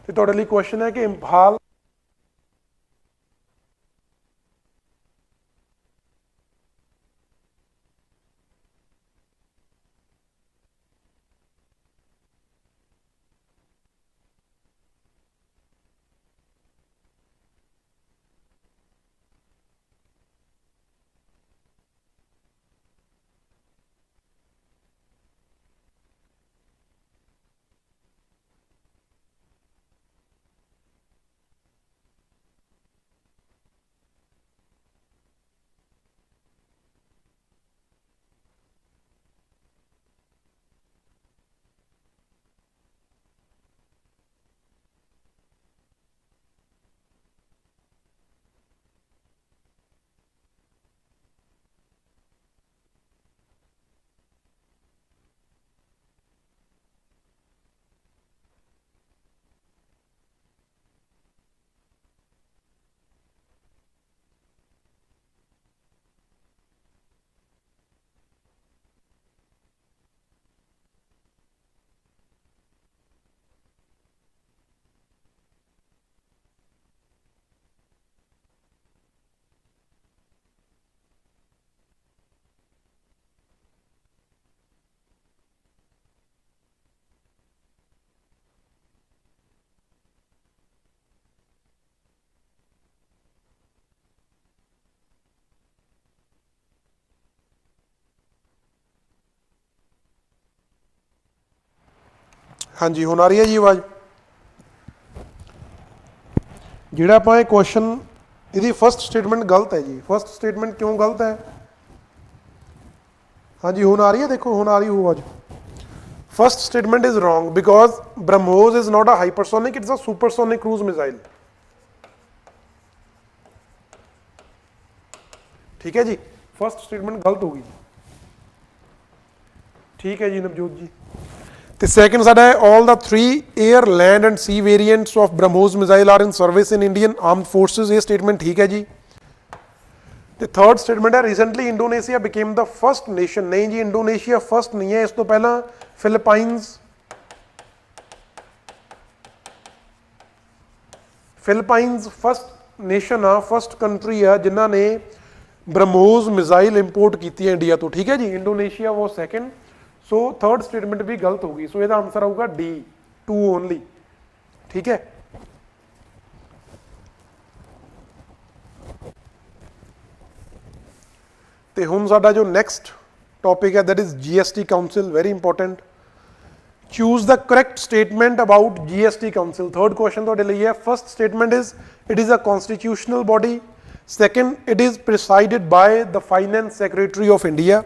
ਤੇ ਤੁਹਾਡੇ ਲਈ ਕੁਐਸਚਨ ਹੈ ਕਿ ਇੰਫਾਲ ਹਾਂਜੀ ਹੁਣ ਆ ਰਹੀ ਹੈ ਜੀ ਆਵਾਜ਼। ਜਿਹੜਾ ਆਪਾਂ ਇਹ ਕੁਐਸਚਨ ਇਹਦੀ ਫਸਟ ਸਟੇਟਮੈਂਟ ਗਲਤ ਹੈ ਜੀ। ਫਸਟ ਸਟੇਟਮੈਂਟ ਕਿਉਂ ਗਲਤ ਹੈ? ਹਾਂਜੀ ਹੁਣ ਆ ਰਹੀ ਹੈ, ਦੇਖੋ ਹੁਣ ਆ ਰਹੀ ਹੋ ਆਵਾਜ਼। First statement is wrong because BrahMos is not a hypersonic, it's a supersonic cruise missile. ठीक है जी, फर्स्ट स्टेटमेंट गलत होगी। ठीक है जी नवजोत जी। ਤੇ ਸੈਕਿੰਡ ਸਾਡਾ ਹੈ all the 3 air land and sea variants of BrahMos missile are in service in Indian armed forces. ਇਹ ਸਟੇਟਮੈਂਟ ਠੀਕ ਹੈ ਜੀ। ਤੇ ਥਰਡ ਸਟੇਟਮੈਂਟ ਹੈ recently Indonesia became the first nation. ਨਹੀਂ ਜੀ, ਇੰਡੋਨੇਸ਼ੀਆ ਫਸਟ ਨਹੀਂ ਹੈ, ਇਸ ਤੋਂ ਪਹਿਲਾਂ ਫਿਲੀਪਾਈਨਸ ਫਸਟ ਨੇਸ਼ਨ ਆ, ਫਸਟ ਕੰਟਰੀ ਆ ਜਿਨ੍ਹਾਂ ਨੇ BrahMos ਮਿਜ਼ਾਈਲ ਇੰਪੋਰਟ ਕੀਤੀ ਹੈ ਇੰਡੀਆ ਤੋਂ। ਠੀਕ ਹੈ ਜੀ, ਇੰਡੋਨੇਸ਼ੀਆ ਵਾਸ ਸੈਕਿੰਡ। ਸੋ ਥਰਡ ਸਟੇਟਮੈਂਟ ਵੀ ਗਲਤ ਹੋਗੀ। ਸੋ ਇਹਦਾ ਆਨਸਰ ਆਊਗਾ D, 2 ਓਨਲੀ। ਠੀਕ ਹੈ। ਤੇ ਹੁਣ ਸਾਡਾ ਜੋ ਨੈਕਸਟ ਟੌਪਿਕ ਹੈ that is GST council, very important. Choose the correct statement about GST council. Third question ਤੁਹਾਡੇ ਲਈ ਹੈ। First statement is it is a constitutional body. Second, it is presided by the finance secretary of India.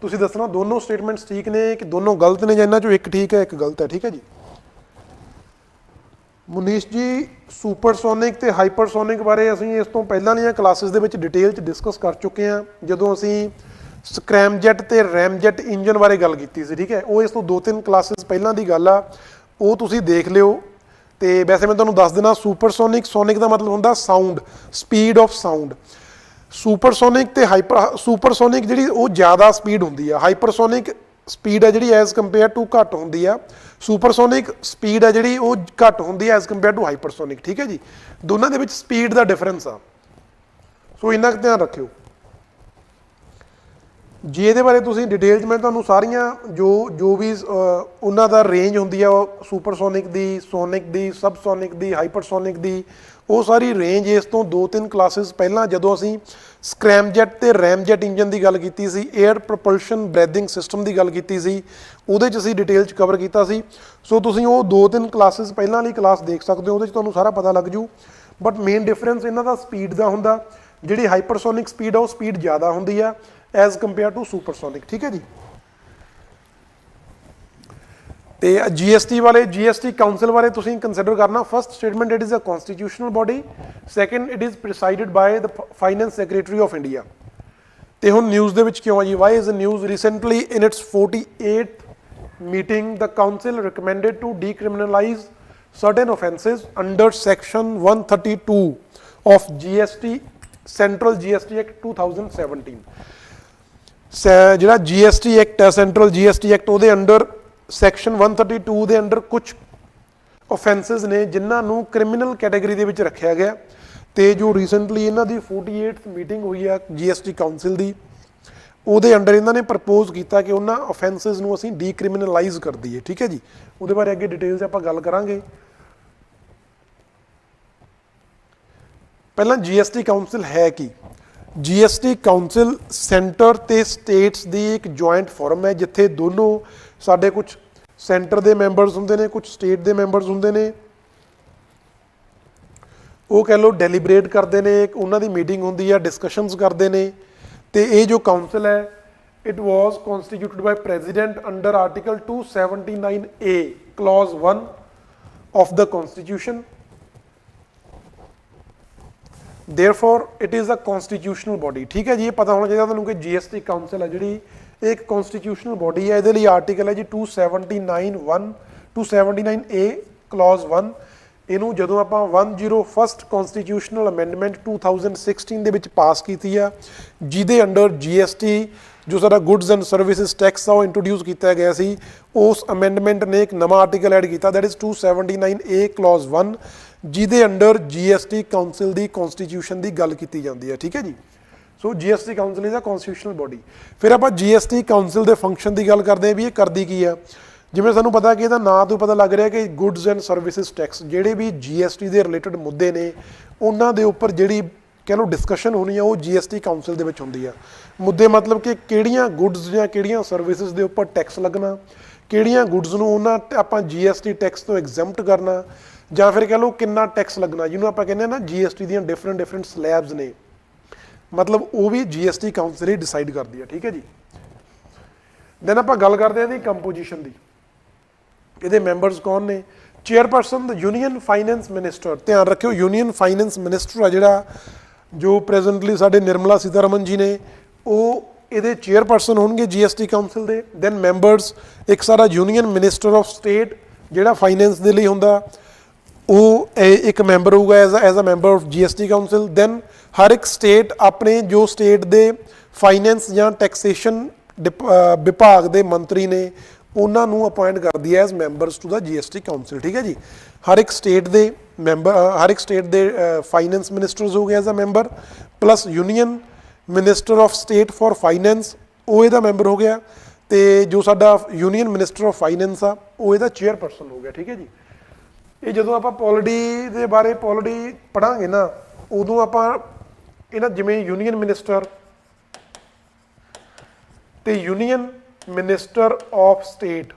ਤੁਸੀਂ ਦੱਸਣਾ ਦੋਨੋਂ statements ਠੀਕ ਨੇ ਕਿ ਦੋਨੋਂ ਗਲਤ ਨੇ ਜਾਂ ਇਹਨਾਂ ਚੋਂ ਇੱਕ ਠੀਕ ਹੈ ਇੱਕ ਗਲਤ ਹੈ। ਠੀਕ ਹੈ ਜੀ। ਮੁਨੀਸ਼ ਜੀ, ਸੁਪਰਸੋਨਿਕ ਤੇ ਹਾਈਪਰਸੋਨਿਕ ਬਾਰੇ ਅਸੀਂ ਇਸ ਤੋਂ ਪਹਿਲਾਂ ਦੀਆਂ ਕਲਾਸਿਸ ਦੇ ਵਿੱਚ ਡਿਟੇਲ 'ਚ ਡਿਸਕਸ ਕਰ ਚੁੱਕੇ ਹਾਂ ਜਦੋਂ ਅਸੀਂ ਸਕ੍ਰੈਮਜੈਟ ਤੇ ਰੈਮਜੈਟ ਇੰਜਨ ਬਾਰੇ ਗੱਲ ਕੀਤੀ ਸੀ। ਠੀਕ ਹੈ, ਉਹ ਇਸ ਤੋਂ 2-3 ਕਲਾਸਿਸ ਪਹਿਲਾਂ ਦੀ ਗੱਲ ਆ, ਉਹ ਤੁਸੀਂ ਦੇਖ ਲਿਓ। ਤੇ ਵੈਸੇ ਮੈਂ ਤੁਹਾਨੂੰ ਦੱਸ ਦੇਣਾ, ਸੁਪਰਸੋਨਿਕ ਦਾ ਮਤਲਬ ਹੁੰਦਾ sound, speed of sound. Supersonic ਤੇ ਸੁਪਰਸੋਨਿਕ ਜਿਹੜੀ ਉਹ ਜ਼ਿਆਦਾ ਸਪੀਡ ਹੁੰਦੀ ਆ, ਹਾਈਪਰਸੋਨਿਕ ਸਪੀਡ ਹੈ ਜਿਹੜੀ ਐਜ਼ ਕੰਪੇਅਰ ਟੂ ਘੱਟ ਹੁੰਦੀ ਆ। ਸੁਪਰਸੋਨਿਕ ਸਪੀਡ ਹੈ ਜਿਹੜੀ ਉਹ ਘੱਟ ਹੁੰਦੀ ਹੈ ਐਜ਼ ਕੰਪੇਅਰ ਟੂ ਹਾਈਪਰਸੋਨਿਕ। ਠੀਕ ਹੈ ਜੀ, ਦੋਨਾਂ ਦੇ ਵਿੱਚ ਸਪੀਡ ਦਾ ਡਿਫਰੈਂਸ ਆ, ਸੋ ਇੰਨਾ ਕੁ ਧਿਆਨ ਰੱਖਿਓ। जी ਇਹਦੇ ਬਾਰੇ ਤੁਸੀਂ ਡਿਟੇਲ 'ਚ ਮੈਂ ਤੁਹਾਨੂੰ ਸਾਰੀਆਂ ਜੋ ਵੀ ਉਹਨਾਂ ਦਾ ਰੇਂਜ ਹੁੰਦੀ ਆ ਉਹ ਸੁਪਰਸੋਨਿਕ ਦੀ, ਸੋਨਿਕ ਦੀ, ਸਬਸੋਨਿਕ ਦੀ, ਹਾਈਪਰਸੋਨਿਕ ਦੀ, ਉਹ ਸਾਰੀ ਰੇਂਜ ਇਸ ਤੋਂ 2-3 ਕਲਾਸਿਸ ਪਹਿਲਾਂ ਜਦੋਂ ਅਸੀਂ ਸਕ੍ਰੈਮਜੈਟ ਤੇ ਰੈਮਜੈਟ ਇੰਜਨ ਦੀ ਗੱਲ ਕੀਤੀ ਸੀ, 에ਅਰ ਪ੍ਰੋਪਲਸ਼ਨ ਬ੍ਰੈਥਿੰਗ ਸਿਸਟਮ ਦੀ ਗੱਲ ਕੀਤੀ ਸੀ, ਉਹਦੇ 'ਚ ਅਸੀਂ ਡਿਟੇਲ 'ਚ ਕਵਰ ਕੀਤਾ ਸੀ। ਸੋ ਤੁਸੀਂ ਉਹ 2-3 ਕਲਾਸਿਸ ਪਹਿਲਾਂ ਵਾਲੀ ਕਲਾਸ ਦੇਖ ਸਕਦੇ ਹੋ, ਉਹਦੇ 'ਚ ਤੁਹਾਨੂੰ ਸਾਰਾ ਪਤਾ ਲੱਗ ਜੂ। ਬਟ ਮੇਨ ਡਿਫਰੈਂਸ ਇਹਨਾਂ ਦਾ ਸਪੀਡ ਦਾ ਹੁੰਦਾ, ਜਿਹੜੀ ਹਾਈਪਰਸੋਨਿਕ ਸਪੀਡ ਆ ਉਹ ਸਪੀਡ ਜ਼ਿਆਦਾ ਹੁੰਦੀ ਆ ਐਜ਼ ਕੰਪੇਅਰ ਟੂ ਸੁਪਰਸੋਨਿਕ, ਠੀਕ ਹੈ ਜੀ। ਤੇ GST ਵਾਲੇ GST ਕਾਉਂਸਲ ਬਾਰੇ ਤੁਸੀਂ ਕੰਸੀਡਰ ਕਰਨਾ, first statement it is a constitutional body, second it is presided by the finance secretary of India. ਤੇ ਹੁਣ ਨਿਊਜ਼ ਦੇ ਵਿੱਚ ਕਿਉਂ ਆ ਜੀ, why is news recently in its 48th meeting the council recommended to decriminalize certain offences under section 132 of GST Central GST Act 2017। ਜਿਹੜਾ GST act ਹੈ, central GST act, ਉਹਦੇ ਅੰਡਰ ਸੈਕਸ਼ਨ 132 ਦੇ ਅੰਡਰ ਕੁਝ offences ਨੇ ਜਿਨ੍ਹਾਂ ਨੂੰ criminal category ਦੇ ਵਿੱਚ ਰੱਖਿਆ ਗਿਆ। ਤੇ ਜੋ ਰੀਸੈਂਟਲੀ ਇਹਨਾਂ ਦੀ 48th ਮੀਟਿੰਗ ਹੋਈ ਆ GST ਕਾਉਂਸਲ ਦੀ, ਉਹਦੇ ਅੰਡਰ ਇਹਨਾਂ ਨੇ ਪ੍ਰਪੋਜ਼ ਕੀਤਾ ਕਿ ਉਹਨਾਂ offences ਨੂੰ ਅਸੀਂ ਡੀਕ੍ਰਿਮੀਨਲਾਈਜ਼ ਕਰ ਦਈਏ, ਠੀਕ ਹੈ ਜੀ। ਉਹਦੇ ਬਾਰੇ ਅੱਗੇ ਡਿਟੇਲ 'ਚ ਆਪਾਂ ਗੱਲ ਕਰਾਂਗੇ। ਪਹਿਲਾਂ GST ਕਾਉਂਸਲ ਹੈ ਕੀ? GST ਕਾਉਂਸਲ ਸੈਂਟਰ ਤੇ ਸਟੇਟਸ ਦੀ ਇੱਕ ਜੁਆਇੰਟ ਫੋਰਮ ਹੈ, ਜਿੱਥੇ ਦੋਨੋਂ ਸਾਡੇ ਕੁਝ ਸੈਂਟਰ ਦੇ ਮੈਂਬਰਸ ਹੁੰਦੇ ਨੇ, ਕੁਝ ਸਟੇਟ ਦੇ ਮੈਂਬਰਸ ਹੁੰਦੇ ਨੇ, ਉਹ ਕਹਿ ਲਓ ਡੈਲੀਬਰੇਟ ਕਰਦੇ ਨੇ, ਇੱਕ ਉਹਨਾਂ ਦੀ ਮੀਟਿੰਗ ਹੁੰਦੀ ਆ, ਡਿਸਕਸ਼ਨਸ ਕਰਦੇ ਨੇ। ਤੇ ਇਹ ਜੋ ਕਾਉਂਸਲ ਹੈ, it was constituted by president under article 279A clause 1 of the constitution। therefore it is a constitutional body, ਠੀਕ ਹੈ ਜੀ। ਇਹ ਪਤਾ ਹੋਣਾ ਚਾਹੀਦਾ ਤੁਹਾਨੂੰ ਕਿ GST ਕਾਉਂਸਲ ਹੈ ਜਿਹੜੀ ਇੱਕ ਕਨਸਟੀਟਿਊਸ਼ਨਲ ਬੋਡੀ ਹੈ। ਇਹਦੇ ਲਈ ਆਰਟੀਕਲ ਹੈ ਜੀ 279A clause 1। ਇਹਨੂੰ ਜਦੋਂ ਆਪਾਂ 101st ਕਨਸਟੀਟਿਊਸ਼ਨਲ ਅਮੈਂਡਮੈਂਟ 2016 ਦੇ ਵਿੱਚ ਪਾਸ ਕੀਤੀ ਆ, ਜਿਹਦੇ ਅੰਡਰ GST ਜੋ ਸਾਡਾ ਗੁੱਡਸ ਐਂਡ ਸਰਵਿਸਿਜ਼ ਟੈਕਸ ਆ ਉਹ ਇੰਟਰੋਡਿਊਸ ਕੀਤਾ ਗਿਆ ਸੀ, ਉਸ ਅਮੈਂਡਮੈਂਟ ਨੇ ਇੱਕ ਨਵਾਂ ਆਰਟੀਕਲ ਐਡ ਕੀਤਾ, ਦੈਟ ਇਜ਼ 279A clause 1, ਜਿਹਦੇ ਅੰਡਰ GST ਕਾਉਂਸਲ ਦੀ ਕਨਸਟੀਟਿਊਸ਼ਨ ਦੀ ਗੱਲ ਕੀਤੀ ਜਾਂਦੀ ਹੈ, ਠੀਕ ਹੈ ਜੀ। So GST council is a constitutional body. ਫਿਰ ਆਪਾਂ GST ਕਾਉਂਸਲ ਦੇ ਫੰਕਸ਼ਨ ਦੀ ਗੱਲ ਕਰਦੇ ਹਾਂ ਵੀ ਇਹ ਕਰਦੀ ਕੀ ਆ। ਜਿਵੇਂ ਸਾਨੂੰ ਪਤਾ ਕਿ ਇਹਦਾ ਨਾਂ ਤੋਂ ਪਤਾ ਲੱਗ ਰਿਹਾ ਕਿ ਗੁੱਡਸ ਐਂਡ ਸਰਵਿਸਿਜ਼ ਟੈਕਸ, ਜਿਹੜੇ ਵੀ GST ਦੇ ਰਿਲੇਟਡ ਮੁੱਦੇ ਨੇ ਉਹਨਾਂ ਦੇ ਉੱਪਰ ਜਿਹੜੀ ਕਹਿ ਲਓ ਡਿਸਕਸ਼ਨ ਹੋਣੀ ਆ ਉਹ GST ਕਾਉਂਸਲ ਦੇ ਵਿੱਚ ਹੁੰਦੀ ਆ। ਮੁੱਦੇ ਮਤਲਬ ਕਿ ਕਿਹੜੀਆਂ ਗੁੱਡਸ ਜਾਂ ਕਿਹੜੀਆਂ ਸਰਵਿਸਿਜ਼ ਦੇ ਉੱਪਰ ਟੈਕਸ ਲੱਗਣਾ, ਕਿਹੜੀਆਂ ਗੁੱਡਸ ਨੂੰ ਉਹਨਾਂ ਆਪਾਂ GST ਟੈਕਸ ਤੋਂ ਐਗਜ਼ੈਂਪਟ ਕਰਨਾ, ਜਾਂ ਫਿਰ ਕਹਿ ਲਓ ਕਿੰਨਾ ਟੈਕਸ ਲੱਗਣਾ, ਜਿਹਨੂੰ ਆਪਾਂ ਕਹਿੰਦੇ ਆ ਨਾ GST ਦੀਆਂ ਡਿਫਰੈਂਟ ਸਲੈਬਸ ਨੇ, ਮਤਲਬ ਉਹ ਵੀ GST ਕਾਉਂਸਲ ਹੀ ਡਿਸਾਈਡ ਕਰਦੀ ਆ, ਠੀਕ ਹੈ ਜੀ। ਦੈਨ ਆਪਾਂ ਗੱਲ ਕਰਦੇ ਹਾਂ ਇਹਦੀ ਕੰਪੋਜੀਸ਼ਨ ਦੀ। ਇਹਦੇ ਮੈਂਬਰਸ ਕੌਣ ਨੇ? ਚੇਅਰਪਰਸਨ ਦ ਯੂਨੀਅਨ ਫਾਈਨੈਂਸ ਮਿਨਿਸਟਰ। ਧਿਆਨ ਰੱਖਿਓ ਯੂਨੀਅਨ ਫਾਈਨੈਂਸ ਮਿਨਿਸਟਰ ਆ ਜਿਹੜਾ, ਜੋ ਪ੍ਰੈਜ਼ੈਂਟਲੀ ਸਾਡੇ ਨਿਰਮਲਾ ਸੀਤਾਰਮਨ ਜੀ ਨੇ, ਉਹ ਇਹਦੇ ਚੇਅਰਪਰਸਨ ਹੋਣਗੇ GST ਕਾਉਂਸਲ ਦੇ। ਦੈਨ ਮੈਂਬਰਸ, ਇੱਕ ਸਾਰਾ ਯੂਨੀਅਨ ਮਿਨਿਸਟਰ ਆਫ ਸਟੇਟ ਜਿਹੜਾ ਫਾਈਨੈਂਸ ਦੇ ਲਈ ਹੁੰਦਾ, ਉਹ ਇੱਕ ਮੈਂਬਰ ਹੋਊਗਾ as a member of GST council. Then ਹਰ ਇੱਕ ਸਟੇਟ ਆਪਣੇ ਜੋ ਸਟੇਟ ਦੇ ਫਾਈਨੈਂਸ ਜਾਂ ਟੈਕਸੇਸ਼ਨ ਵਿਭਾਗ ਦੇ ਮੰਤਰੀ ਨੇ ਉਹਨਾਂ ਨੂੰ ਅਪਾਇੰਟ ਕਰਦੀ ਹੈ as members to the GST council, ਠੀਕ ਹੈ ਜੀ। ਹਰ ਇੱਕ ਸਟੇਟ ਦੇ ਮੈਂਬਰ, ਹਰ ਇੱਕ ਸਟੇਟ ਦੇ ਫਾਈਨੈਂਸ ਮਿਨਿਸਟਰਸ ਹੋ ਗਏ as a member, plus union minister of state for finance ਉਹ ਇਹਦਾ ਮੈਂਬਰ ਹੋ ਗਿਆ, ਤੇ ਜੋ ਸਾਡਾ ਯੂਨੀਅਨ ਮਿਨਿਸਟਰ ਆਫ ਫਾਈਨੈਂਸ ਆ ਉਹ ਇਹਦਾ ਚੇਅਰਪਰਸਨ ਹੋ ਗਿਆ, ਠੀਕ ਹੈ ਜੀ। ਇਹ ਜਦੋਂ ਆਪਾਂ ਪੋਲਿਟੀ ਦੇ ਬਾਰੇ ਪੋਲਿਟੀ ਪੜ੍ਹਾਂਗੇ ਨਾ, ਉਦੋਂ ਆਪਾਂ ਇਹਨਾਂ ਜਿਵੇਂ ਯੂਨੀਅਨ ਮਿਨਿਸਟਰ ਤੇ ਯੂਨੀਅਨ ਮਿਨਿਸਟਰ ਆਫ ਸਟੇਟ,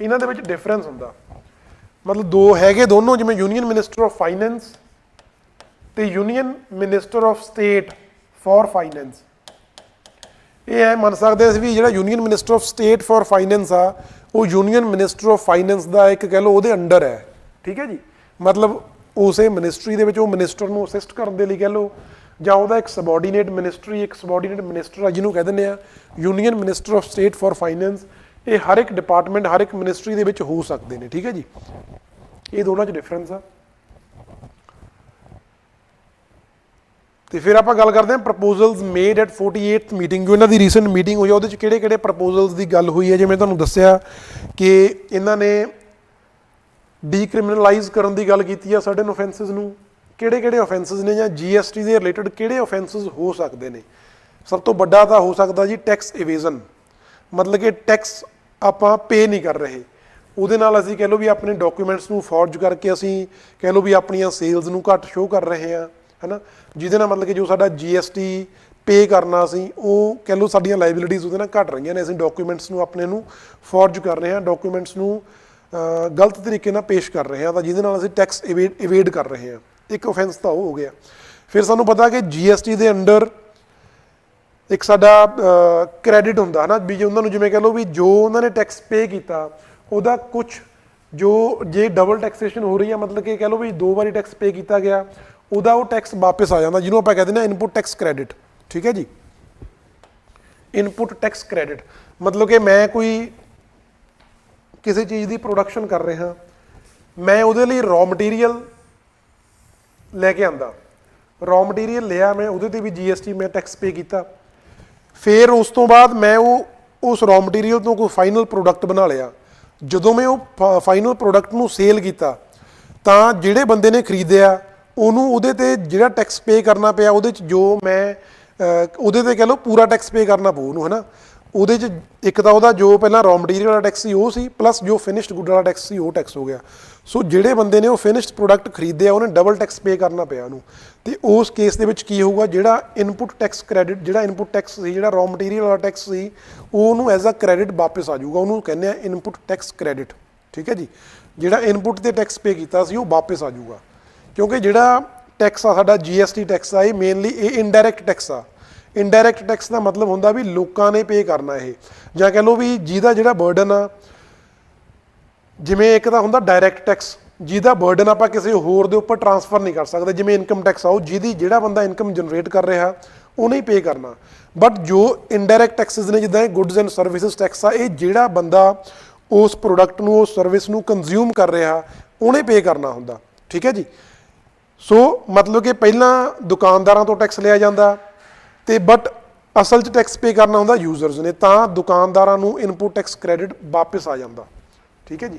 ਇਹਨਾਂ ਦੇ ਵਿੱਚ ਡਿਫਰੈਂਸ ਹੁੰਦਾ, ਮਤਲਬ ਦੋ ਹੈਗੇ ਦੋਨੋਂ, ਜਿਵੇਂ ਯੂਨੀਅਨ ਮਿਨਿਸਟਰ ਆਫ ਫਾਈਨੈਂਸ ਤੇ union minister of state for finance. ਇਹ ਐ ਮੰਨ ਸਕਦੇ ਅਸੀਂ ਵੀ ਜਿਹੜਾ union minister of state for finance ਆ ਉਹ ਯੂਨੀਅਨ ਮਿਨਿਸਟਰ ਆਫ ਫਾਈਨੈਂਸ ਦਾ ਇੱਕ ਕਹਿ ਲਓ ਉਹਦੇ ਅੰਡਰ ਹੈ, ਠੀਕ ਹੈ ਜੀ। ਮਤਲਬ ਉਸੇ ਮਿਨਿਸਟਰੀ ਦੇ ਵਿੱਚ ਉਹ ਮਿਨਿਸਟਰ ਨੂੰ ਅਸਿਸਟ ਕਰਨ ਦੇ ਲਈ ਕਹਿ ਲਓ, ਜਾਂ ਉਹਦਾ ਇੱਕ ਸਬੋਰਡੀਨੇਟ ਮਿਨਿਸਟਰੀ, ਇੱਕ ਸਬੋਰਡੀਨੇਟ ਮਿਨਿਸਟਰ ਆ ਜਿਹਨੂੰ ਕਹਿ ਦਿੰਦੇ ਆ union minister of state for finance. ਇਹ ਹਰ ਇੱਕ ਡਿਪਾਰਟਮੈਂਟ, ਹਰ ਇੱਕ ਮਿਨਿਸਟਰੀ ਦੇ ਵਿੱਚ ਹੋ ਸਕਦੇ ਨੇ, ਠੀਕ ਹੈ ਜੀ। ਇਹ ਦੋਨਾਂ 'ਚ ਡਿਫਰੈਂਸ ਆ। ਤੇ ਫਿਰ ਆਪਾਂ ਗੱਲ ਕਰਦੇ ਹਾਂ proposals made at 48th meeting, ਜੋ ਇਹਨਾਂ ਦੀ ਰੀਸੈਂਟ ਮੀਟਿੰਗ ਹੋਈ ਆ ਉਹਦੇ 'ਚ ਕਿਹੜੇ ਪ੍ਰਪੋਜ਼ਲਸ ਦੀ ਗੱਲ ਹੋਈ ਹੈ। ਜਿਵੇਂ ਤੁਹਾਨੂੰ ਦੱਸਿਆ ਕਿ ਇਹਨਾਂ ਨੇ ਡੀਕ੍ਰਿਮੀਨਲਾਈਜ਼ ਕਰਨ ਦੀ ਗੱਲ ਕੀਤੀ ਆ ਸਰਟਨ offences ਨੂੰ। ਕਿਹੜੇ offences ਨੇ ਜਾਂ GST ਦੇ ਰਿਲੇਟਡ ਕਿਹੜੇ offences ਹੋ ਸਕਦੇ ਨੇ, ਸਭ ਤੋਂ ਵੱਡਾ ਤਾਂ ਹੋ ਸਕਦਾ ਜੀ ਟੈਕਸ ਇਵੇਜ਼ਨ, ਮਤਲਬ ਕਿ ਟੈਕਸ ਆਪਾਂ ਪੇ ਨਹੀਂ ਕਰ ਰਹੇ, ਉਹਦੇ ਨਾਲ ਅਸੀਂ ਕਹਿ ਲਓ ਵੀ ਆਪਣੇ ਡਾਕੂਮੈਂਟਸ ਨੂੰ ਫੋਰਜ ਕਰਕੇ ਅਸੀਂ ਕਹਿ ਲਓ ਵੀ ਆਪਣੀਆਂ ਸੇਲਸ ਨੂੰ ਘੱਟ ਸ਼ੋਅ ਕਰ ਰਹੇ ਹਾਂ, ਹੈ ਨਾ, ਜਿਹਦੇ ਨਾਲ ਮਤਲਬ ਕਿ ਜੋ ਸਾਡਾ GST ਪੇ ਕਰਨਾ ਸੀ ਉਹ ਕਹਿ ਲਓ ਸਾਡੀਆਂ ਲਾਇਬਿਲਿਟੀਜ਼ ਉਹਦੇ ਨਾਲ ਘੱਟ ਰਹੀਆਂ ਨੇ, ਅਸੀਂ ਡਾਕੂਮੈਂਟਸ ਨੂੰ ਆਪਣੇ ਨੂੰ ਫੋਰਜ ਕਰ ਰਹੇ ਹਾਂ, ਡਾਕੂਮੈਂਟਸ ਨੂੰ ਗਲਤ ਤਰੀਕੇ ਨਾਲ ਪੇਸ਼ ਕਰ ਰਹੇ ਹਾਂ, ਤਾਂ ਜਿਹਦੇ ਨਾਲ ਅਸੀਂ ਟੈਕਸ ਇਵੇਡ ਕਰ ਰਹੇ ਹਾਂ। ਇੱਕ ਓਫੈਂਸ ਤਾਂ ਉਹ ਹੋ ਗਿਆ। ਫਿਰ ਸਾਨੂੰ ਪਤਾ ਕਿ GST ਦੇ ਅੰਡਰ ਇੱਕ ਸਾਡਾ ਕ੍ਰੈਡਿਟ ਹੁੰਦਾ ਹੈ ਨਾ, ਵੀ ਜੇ ਉਹਨਾਂ ਨੂੰ ਜਿਵੇਂ ਕਹਿ ਲਓ ਵੀ ਜੋ ਉਹਨਾਂ ਨੇ ਟੈਕਸ ਪੇ ਕੀਤਾ ਉਹਦਾ ਕੁਛ ਜੋ ਜੇ ਡਬਲ ਟੈਕਸੇਸ਼ਨ ਹੋ ਰਹੀ ਹੈ, ਮਤਲਬ ਕਿ ਕਹਿ ਲਓ ਵੀ 2 ਵਾਰੀ ਟੈਕਸ ਪੇ ਕੀਤਾ ਗਿਆ, ਉਹਦਾ ਉਹ ਟੈਕਸ ਵਾਪਸ ਆ ਜਾਂਦਾ, ਜਿਹਨੂੰ ਆਪਾਂ ਕਹਿੰਦੇ ਨੇ ਇਨਪੁਟ ਟੈਕਸ ਕ੍ਰੈਡਿਟ। ਠੀਕ ਹੈ ਜੀ, ਇਨਪੁਟ ਟੈਕਸ ਕ੍ਰੈਡਿਟ ਮਤਲਬ ਕਿ ਮੈਂ ਕੋਈ ਕਿਸੇ ਚੀਜ਼ ਦੀ ਪ੍ਰੋਡਕਸ਼ਨ ਕਰ ਰਿਹਾ, ਮੈਂ ਉਹਦੇ ਲਈ ਰॉ ਮਟੀਰੀਅਲ ਲੈ ਕੇ ਆਂਦਾ, ਰॉ ਮਟੀਰੀਅਲ ਲਿਆ ਮੈਂ, ਉਹਦੇ ਤੇ ਵੀ GST ਮੈਂ ਟੈਕਸ ਪੇ ਕੀਤਾ, ਫਿਰ ਉਸ ਤੋਂ ਬਾਅਦ ਮੈਂ ਉਸ ਰॉ ਮਟੀਰੀਅਲ ਤੋਂ ਕੋਈ ਫਾਈਨਲ ਪ੍ਰੋਡਕਟ ਬਣਾ ਲਿਆ। ਜਦੋਂ ਮੈਂ ਉਹ ਫਾਈਨਲ ਪ੍ਰੋਡਕਟ ਨੂੰ ਸੇਲ ਕੀਤਾ ਤਾਂ ਜਿਹੜੇ ਬੰਦੇ ਨੇ ਖਰੀਦਿਆ ਉਹਨੂੰ ਉਹਦੇ ਤੇ ਜਿਹੜਾ ਟੈਕਸ ਪੇ ਕਰਨਾ ਪਿਆ, ਉਹਦੇ 'ਚ ਜੋ ਮੈਂ ਉਹਦੇ ਤੇ ਕਹਿ ਲਓ ਪੂਰਾ ਟੈਕਸ ਪੇ ਕਰਨਾ ਪਊ ਉਹਨੂੰ, ਹੈ ਨਾ। ਉਹਦੇ 'ਚ ਇੱਕ ਤਾਂ ਉਹਦਾ ਜੋ ਪਹਿਲਾਂ ਰॉ ਮਟੀਰੀਅਲ ਵਾਲਾ ਟੈਕਸ ਸੀ ਉਹ ਸੀ, ਪਲੱਸ ਜੋ ਫਿਨਿਸ਼ਡ ਗੁੱਡ ਵਾਲਾ ਟੈਕਸ ਸੀ ਉਹ ਟੈਕਸ ਹੋ ਗਿਆ। ਸੋ ਜਿਹੜੇ ਬੰਦੇ ਨੇ ਉਹ ਫਿਨਿਸ਼ਡ ਪ੍ਰੋਡਕਟ ਖਰੀਦਿਆ ਉਹਨੇ ਡਬਲ ਟੈਕਸ ਪੇ ਕਰਨਾ ਪਿਆ ਉਹਨੂੰ। ਅਤੇ ਉਸ ਕੇਸ ਦੇ ਵਿੱਚ ਕੀ ਹੋਊਗਾ, ਜਿਹੜਾ ਇਨਪੁਟ ਟੈਕਸ ਕ੍ਰੈਡਿਟ, ਜਿਹੜਾ ਇਨਪੁਟ ਟੈਕਸ ਸੀ, ਜਿਹੜਾ ਰॉ ਮਟੀਰੀਅਲ ਵਾਲਾ ਟੈਕਸ ਸੀ, ਉਹ ਉਹਨੂੰ ਐਜ਼ ਅ ਕ੍ਰੈਡਿਟ ਵਾਪਸ ਆ ਜਾਊਗਾ, ਉਹਨੂੰ ਕਹਿੰਦੇ ਆ ਇਨਪੁਟ ਟੈਕਸ ਕ੍ਰੈਡਿਟ। ਠੀਕ ਹੈ ਜੀ, ਜਿਹੜਾ ਇਨਪੁਟ ਤੇ ਟੈਕਸ ਪੇ ਕੀਤਾ ਸੀ ਉਹ ਵਾਪਸ ਆ ਜਾਊਗਾ, ਕਿਉਂਕਿ ਜਿਹੜਾ ਟੈਕਸ ਆ ਸਾਡਾ GST ਟੈਕਸ ਆ, ਇਹ ਮੇਨਲੀ ਇਹ ਇਨਡਾਇਰੈਕਟ ਟੈਕਸ ਆ। ਇਨਡਾਇਰੈਕਟ ਟੈਕਸ ਦਾ ਮਤਲਬ ਹੁੰਦਾ ਵੀ ਲੋਕਾਂ ਨੇ ਪੇ ਕਰਨਾ ਇਹ, ਜਾਂ ਕਹਿ ਲਓ ਵੀ ਜਿਹਦਾ ਜਿਹੜਾ ਬਰਡਨ ਆ, ਜਿਵੇਂ ਇੱਕ ਤਾਂ ਹੁੰਦਾ ਡਾਇਰੈਕਟ ਟੈਕਸ, ਜਿਹਦਾ ਬਰਡਨ ਆਪਾਂ ਕਿਸੇ ਹੋਰ ਦੇ ਉੱਪਰ ਟਰਾਂਸਫਰ ਨਹੀਂ ਕਰ ਸਕਦੇ, ਜਿਵੇਂ ਇਨਕਮ ਟੈਕਸ ਆ, ਉਹ ਜਿਹੜਾ ਬੰਦਾ ਇਨਕਮ ਜਨਰੇਟ ਕਰ ਰਿਹਾ ਉਹਨੇ ਹੀ ਪੇ ਕਰਨਾ। ਬਟ ਜੋ ਇਨਡਾਇਰੈਕਟ ਟੈਕਸਿਸ ਨੇ, ਜਿੱਦਾਂ ਇਹ ਗੁੱਡਸ ਐਂਡ ਸਰਵਿਸਿਜ਼ ਟੈਕਸ ਆ, ਇਹ ਜਿਹੜਾ ਬੰਦਾ ਉਸ ਪ੍ਰੋਡਕਟ ਨੂੰ, ਉਸ ਸਰਵਿਸ ਨੂੰ ਕੰਜ਼ਿਊਮ ਕਰ ਰਿਹਾ ਉਹਨੇ ਪੇ ਕਰਨਾ ਹੁੰਦਾ। ਠੀਕ ਹੈ ਜੀ, ਸੋ ਮਤਲਬ ਕਿ ਪਹਿਲਾਂ ਦੁਕਾਨਦਾਰਾਂ ਤੋਂ ਟੈਕਸ ਲਿਆ ਜਾਂਦਾ ਤੇ ਬਟ ਅਸਲ 'ਚ ਟੈਕਸ ਪੇ ਕਰਨਾ ਹੁੰਦਾ ਯੂਜ਼ਰਸ ਨੇ, ਤਾਂ ਦੁਕਾਨਦਾਰਾਂ ਨੂੰ ਇਨਪੁਟ ਟੈਕਸ ਕ੍ਰੈਡਿਟ ਵਾਪਸ ਆ ਜਾਂਦਾ। ਠੀਕ ਹੈ ਜੀ,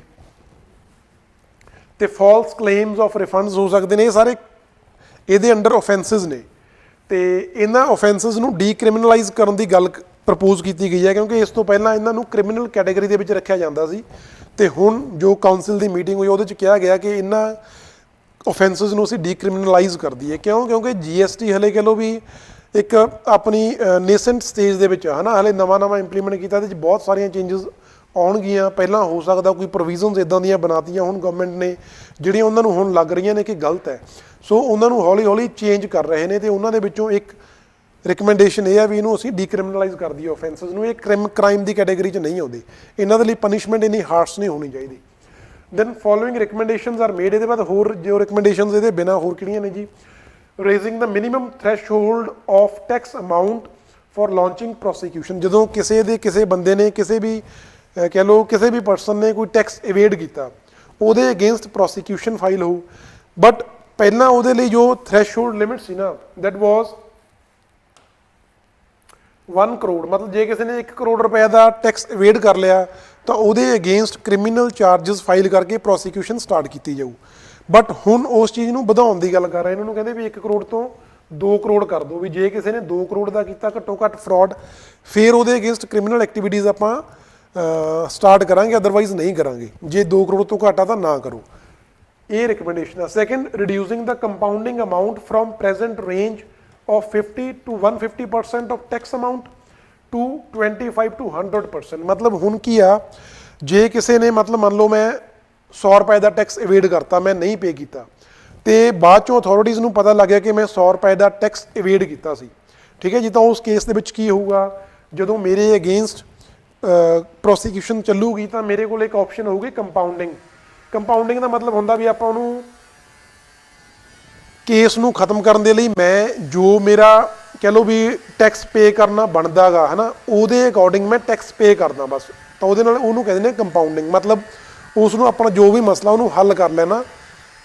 ਤੇ ਫਾਲਸ ਕਲੇਮਸ ਆਫ ਰਿਫੰਡਸ ਹੋ ਸਕਦੇ ਨੇ, ਇਹ ਸਾਰੇ ਇਹਦੇ ਅੰਡਰ ਓਫੈਂਸਿਸ ਨੇ, ਤੇ ਇਹਨਾਂ ਓਫੈਂਸਿਸ ਨੂੰ ਡੀਕ੍ਰਿਮੀਨਲਾਈਜ਼ ਕਰਨ ਦੀ ਗੱਲ ਪ੍ਰਪੋਜ਼ ਕੀਤੀ ਗਈ ਹੈ, ਕਿਉਂਕਿ ਇਸ ਤੋਂ ਪਹਿਲਾਂ ਇਹਨਾਂ ਨੂੰ ਕ੍ਰਿਮੀਨਲ ਕੈਟੇਗਰੀ ਦੇ ਵਿੱਚ ਰੱਖਿਆ ਜਾਂਦਾ ਸੀ, ਤੇ ਹੁਣ ਜੋ ਕਾਉਂਸਲ ਦੀ ਮੀਟਿੰਗ ਹੋਈ ਉਹਦੇ 'ਚ ਕਿਹਾ ਗਿਆ ਕਿ ਇਹਨਾਂ ਓਫੈਂਸਿਸ ਨੂੰ ਅਸੀਂ ਡੀਕ੍ਰਿਮੀਨਲਾਈਜ਼ ਕਰ ਦਈਏ। ਕਿਉਂਕਿ GST ਹਲੇ ਕਹਿ ਲਓ ਵੀ ਇੱਕ ਆਪਣੀ ਨੇਸੈਂਟ ਸਟੇਜ ਦੇ ਵਿੱਚ ਹੈ ਨਾ, ਹਲੇ ਨਵਾਂ ਇੰਪਲੀਮੈਂਟ ਕੀਤਾ, ਇਹਦੇ 'ਚ ਬਹੁਤ ਸਾਰੀਆਂ ਚੇਂਜਸ ਆਉਣਗੀਆਂ। ਪਹਿਲਾਂ ਹੋ ਸਕਦਾ ਕੋਈ ਪ੍ਰੋਵੀਜ਼ਨਸ ਇੱਦਾਂ ਦੀਆਂ ਬਣਾਤੀਆਂ ਹੁਣ ਗਵਰਨਮੈਂਟ ਨੇ ਜਿਹੜੀਆਂ ਉਹਨਾਂ ਨੂੰ ਹੁਣ ਲੱਗ ਰਹੀਆਂ ਨੇ ਕਿ ਗਲਤ ਹੈ, ਸੋ ਉਹਨਾਂ ਨੂੰ ਹੌਲੀ ਹੌਲੀ ਚੇਂਜ ਕਰ ਰਹੇ ਨੇ, ਤੇ ਉਹਨਾਂ ਦੇ ਵਿੱਚੋਂ ਇੱਕ ਰਿਕਮੈਂਡੇਸ਼ਨ ਇਹ ਹੈ ਵੀ ਇਹਨੂੰ ਅਸੀਂ ਡੀਕ੍ਰਿਮੀਨਲਾਈਜ਼ ਕਰ ਦਈਏ ਓਫੈਂਸਿਸ ਨੂੰ, ਇਹ ਕ੍ਰਾਈਮ ਦੀ ਕੈਟੇਗਰੀ 'ਚ ਨਹੀਂ ਆਉਂਦੀ, ਇਹਨਾਂ ਦੇ ਲਈ ਪਨਿਸ਼ਮੈਂਟ ਇੰਨੀ ਹਾਰਸ਼ ਨਹੀਂ ਹੋਣੀ ਚਾਹੀਦੀ। ਦੈਨ ਫੋਲੋਇੰਗ ਰਿਕਮੈਂਡੇਸ਼ਨਸ ਆਰ ਮੇਡ, ਇਹਦੇ ਬਾਅਦ ਹੋਰ ਜੋ ਰਿਕਮੈਂਡੇਸ਼ਨਸ ਇਹਦੇ ਬਿਨਾਂ ਹੋਰ ਕਿਹੜੀਆਂ ਨੇ ਜੀ, raising the minimum threshold of tax amount for launching prosecution. ਜਦੋਂ ਕਿਸੇ ਬੰਦੇ ਨੇ, ਕਿਸੇ ਵੀ ਕਹਿ ਲਓ ਕਿਸੇ ਵੀ ਪਰਸਨ ਨੇ ਕੋਈ ਟੈਕਸ ਇਵੇਡ ਕੀਤਾ, ਉਹਦੇ ਅਗੇਂਸਟ ਪ੍ਰੋਸੀਕਿਊਸ਼ਨ ਫਾਈਲ ਹੋਊ, ਬਟ ਪਹਿਲਾਂ ਉਹਦੇ ਲਈ ਜੋ ਥ੍ਰੈਸ਼ਹੋਲਡ ਲਿਮਿਟ ਸੀ ਨਾ, ਦੈਟ ਵਾਜ਼ 1 ਕਰੋੜ, ਮਤਲਬ ਜੇ ਕਿਸੇ ਨੇ 1 ਕਰੋੜ ਰੁਪਏ ਦਾ ਟੈਕਸ ਇਵੇਡ ਕਰ ਲਿਆ ਤਾਂ ਉਹਦੇ ਅਗੇਂਸਟ ਕ੍ਰਿਮੀਨਲ ਚਾਰਜਸ ਫਾਈਲ ਕਰਕੇ ਪ੍ਰੋਸੀਕਿਊਸ਼ਨ ਸਟਾਰਟ ਕੀਤੀ ਜਾਊ। ਬਟ ਹੁਣ ਉਸ ਚੀਜ਼ ਨੂੰ ਵਧਾਉਣ ਦੀ ਗੱਲ ਕਰ ਰਹੇ, ਇਹਨਾਂ ਨੂੰ ਕਹਿੰਦੇ ਵੀ 1 ਕਰੋੜ ਤੋਂ 2 ਕਰੋੜ ਕਰ ਦਿਓ, ਵੀ ਜੇ ਕਿਸੇ ਨੇ 2 ਕਰੋੜ ਦਾ ਕੀਤਾ ਘੱਟੋ ਘੱਟ ਫਰਾਡ, ਫਿਰ ਉਹਦੇ ਅਗੇਂਸਟ ਕ੍ਰਿਮੀਨਲ ਐਕਟੀਵਿਟੀਜ਼ ਆਪਾਂ ਸਟਾਰਟ ਕਰਾਂਗੇ, ਅਦਰਵਾਈਜ਼ ਨਹੀਂ ਕਰਾਂਗੇ। ਜੇ 2 ਕਰੋੜ ਤੋਂ ਘੱਟ ਆ ਤਾਂ ਨਾ ਕਰੋ, ਇਹ ਰਿਕਮੈਂਡੇਸ਼ਨ ਆ। Second, reducing the compounding amount from present range of 50 to 150% of tax amount to 25 to 100%। ਮਤਲਬ ਹੁਣ ਕੀ ਆ, ਜੇ ਕਿਸੇ ਨੇ ਮਤਲਬ ਮੰਨ ਲਓ ਮੈਂ 100 ਰੁਪਏ ਦਾ ਟੈਕਸ ਇਵੇਡ ਕਰਤਾ, ਮੈਂ ਨਹੀਂ ਪੇ ਕੀਤਾ, ਤੇ ਬਾਅਦ ਚੋਂ ਅਥਾਰਟੀਜ਼ ਨੂੰ ਪਤਾ ਲੱਗਿਆ ਕਿ ਮੈਂ 100 ਰੁਪਏ ਦਾ ਟੈਕਸ ਇਵੇਡ ਕੀਤਾ ਸੀ। ਠੀਕ ਹੈ ਜੀ, ਤਾਂ ਉਸ ਕੇਸ ਦੇ ਵਿੱਚ ਕੀ ਹੋਊਗਾ, ਜਦੋਂ ਮੇਰੇ ਅਗੇਂਸਟ ਪ੍ਰੋਸੀਕਿਊਸ਼ਨ ਚੱਲੂਗੀ ਤਾਂ ਮੇਰੇ ਕੋਲ ਇੱਕ ਆਪਸ਼ਨ ਹੋਊਗੀ ਕੰਪਾਊਂਡਿੰਗ। ਕੰਪਾਊਂਡਿੰਗ ਦਾ ਮਤਲਬ ਹੁੰਦਾ ਵੀ ਆਪਾਂ ਉਹਨੂੰ ਕੇਸ ਨੂੰ ਖਤਮ ਕਰਨ ਦੇ ਲਈ ਮੈਂ ਜੋ ਮੇਰਾ ਕਹਿ ਲਓ ਵੀ ਟੈਕਸ ਪੇ ਕਰਨਾ ਬਣਦਾ ਗਾ, ਹੈ ਨਾ, ਉਹਦੇ ਅਕੋਰਡਿੰਗ ਮੈਂ ਟੈਕਸ ਪੇ ਕਰਦਾ ਬਸ, ਤਾਂ ਉਹਦੇ ਨਾਲ ਉਹਨੂੰ ਕਹਿੰਦੇ ਨੇ ਕੰਪਾਊਂਡਿੰਗ। ਮਤਲਬ ਉਸ ਨੂੰ ਆਪਣਾ ਜੋ ਵੀ ਮਸਲਾ ਉਹਨੂੰ ਹੱਲ ਕਰ ਲੈਣਾ।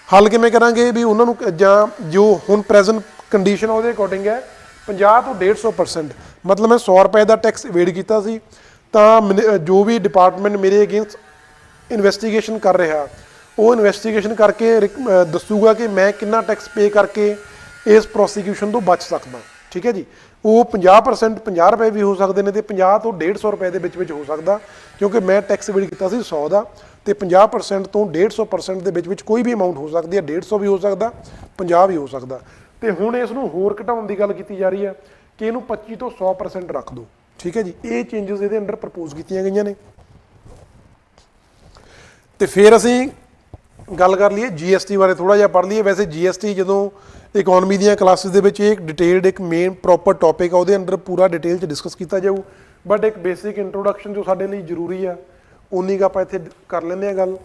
ਹੱਲ ਕਿਵੇਂ ਕਰਾਂਗੇ ਵੀ ਉਹਨਾਂ ਨੂੰ, ਜਾਂ ਜੋ ਹੁਣ ਪ੍ਰੈਜ਼ੈਂਟ ਕੰਡੀਸ਼ਨ ਉਹਦੇ ਅਕੋਰਡਿੰਗ ਹੈ 50 ਤੋਂ 150%। ਮਤਲਬ ਮੈਂ 100 ਰੁਪਏ ਦਾ ਟੈਕਸ ਇਵੇਡ ਕੀਤਾ ਸੀ, ਤਾਂ ਜੋ ਵੀ ਡਿਪਾਰਟਮੈਂਟ ਮੇਰੇ ਅਗੇਂਸਟ ਇਨਵੈਸਟੀਗੇਸ਼ਨ ਕਰ ਰਿਹਾ, ਉਹ ਇਨਵੈਸਟੀਗੇਸ਼ਨ ਕਰਕੇ ਦੱਸੂਗਾ ਕਿ ਮੈਂ ਕਿੰਨਾ ਟੈਕਸ ਪੇ ਕਰਕੇ ਇਸ ਪ੍ਰੋਸੀਕਿਊਸ਼ਨ ਤੋਂ ਬਚ ਸਕਦਾ। ठीक है जी। वो 50% 50 रुपए भी हो सकते हैं, तो 50 तो 150 रुपए के ਵਿੱਚ हो सकता, क्योंकि मैं टैक्स बिल किया 100 का, तो 50% तो 150% के ਵਿੱਚ कोई भी अमाउंट हो सकती है, 150 भी हो सकता, 50 भी हो सकता। तो हुण इसनूं होर घटाउण की गल की जा रही है कि इनू 25 तो 100% रख दो, ठीक है जी। ये चेंजिस ये अंडर प्रपोज की गई ने। तो फिर असीं गल कर लीए GST बारे थोड़ा जिहा पढ़ लीए। वैसे GST जो इकोनमी दी क्लासिस दे विच एक डिटेल्ड एक मेन प्रॉपर टॉपिक है, उहदे अंडर पूरा डिटेल च डिस्कस किया जाऊ, बट एक बेसिक इंट्रोडक्शन जो साडे लई जरूरी आ उन्नी का आपां इत्थे कर लैंदे आ गल।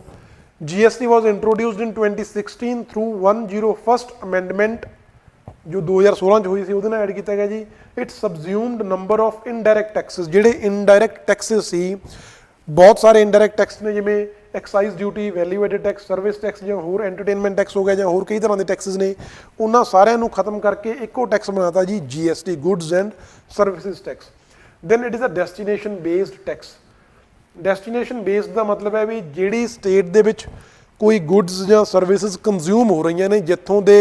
GST was introduced in 2016 through 101st amendment जो 2016 हुई सी, उहदे नाल ऐड किया गया जी। It subsumed number of indirect taxes, जिहड़े इनडायरैक्ट टैक्सिस सी, बहुत सारे इनडायरैक्ट टैक्स ने, जिवें excise duty, value added tax, service tax ਜਾਂ ਹੋਰ एंटरटेनमेंट टैक्स हो गया ਜਾਂ ਹੋਰ कई तरह के टैक्सिस ने, उन्होंने सारिਆਂ ਨੂੰ खत्म करके ਇੱਕੋ टैक्स बनाता जी GST, goods and services tax. Then it is a destination based tax. Destination based का मतलब है भी ਜਿਹੜੀ स्टेट ਦੇ ਵਿੱਚ कोई गुड्स ਜਾਂ सर्विसेज कंज्यूम हो रही ने, जितों ਦੇ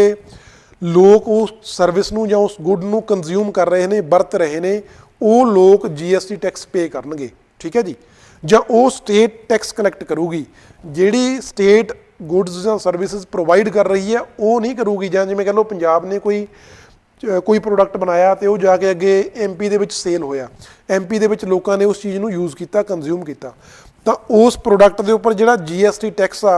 लोग उस सर्विस ਨੂੰ ਜਾਂ उस गुड ਨੂੰ कंज्यूम कर रहे हैं, वरत रहे हैं, वो लोग GST टैक्स पे करनगे, ठीक है जी। ਜਾਂ ਉਹ स्टेट टैक्स कलैक्ट करूगी, ਜਿਹੜੀ स्टेट गुड्स ਜਾਂ सर्विसेज प्रोवाइड कर रही है वो नहीं करूगी। ਜਾਂ जिवें कह लो पंजाब ने कोई प्रोडक्ट बनाया तो वह जाके अगे MP ਦੇ ਵਿੱਚ सेल होया, MP ਦੇ ਵਿੱਚ लोगों ने उस चीज़ ਨੂੰ यूज़ किया, कंज्यूम किया, तो उस प्रोडक्ट के उपर जिहड़ा GST टैक्स आ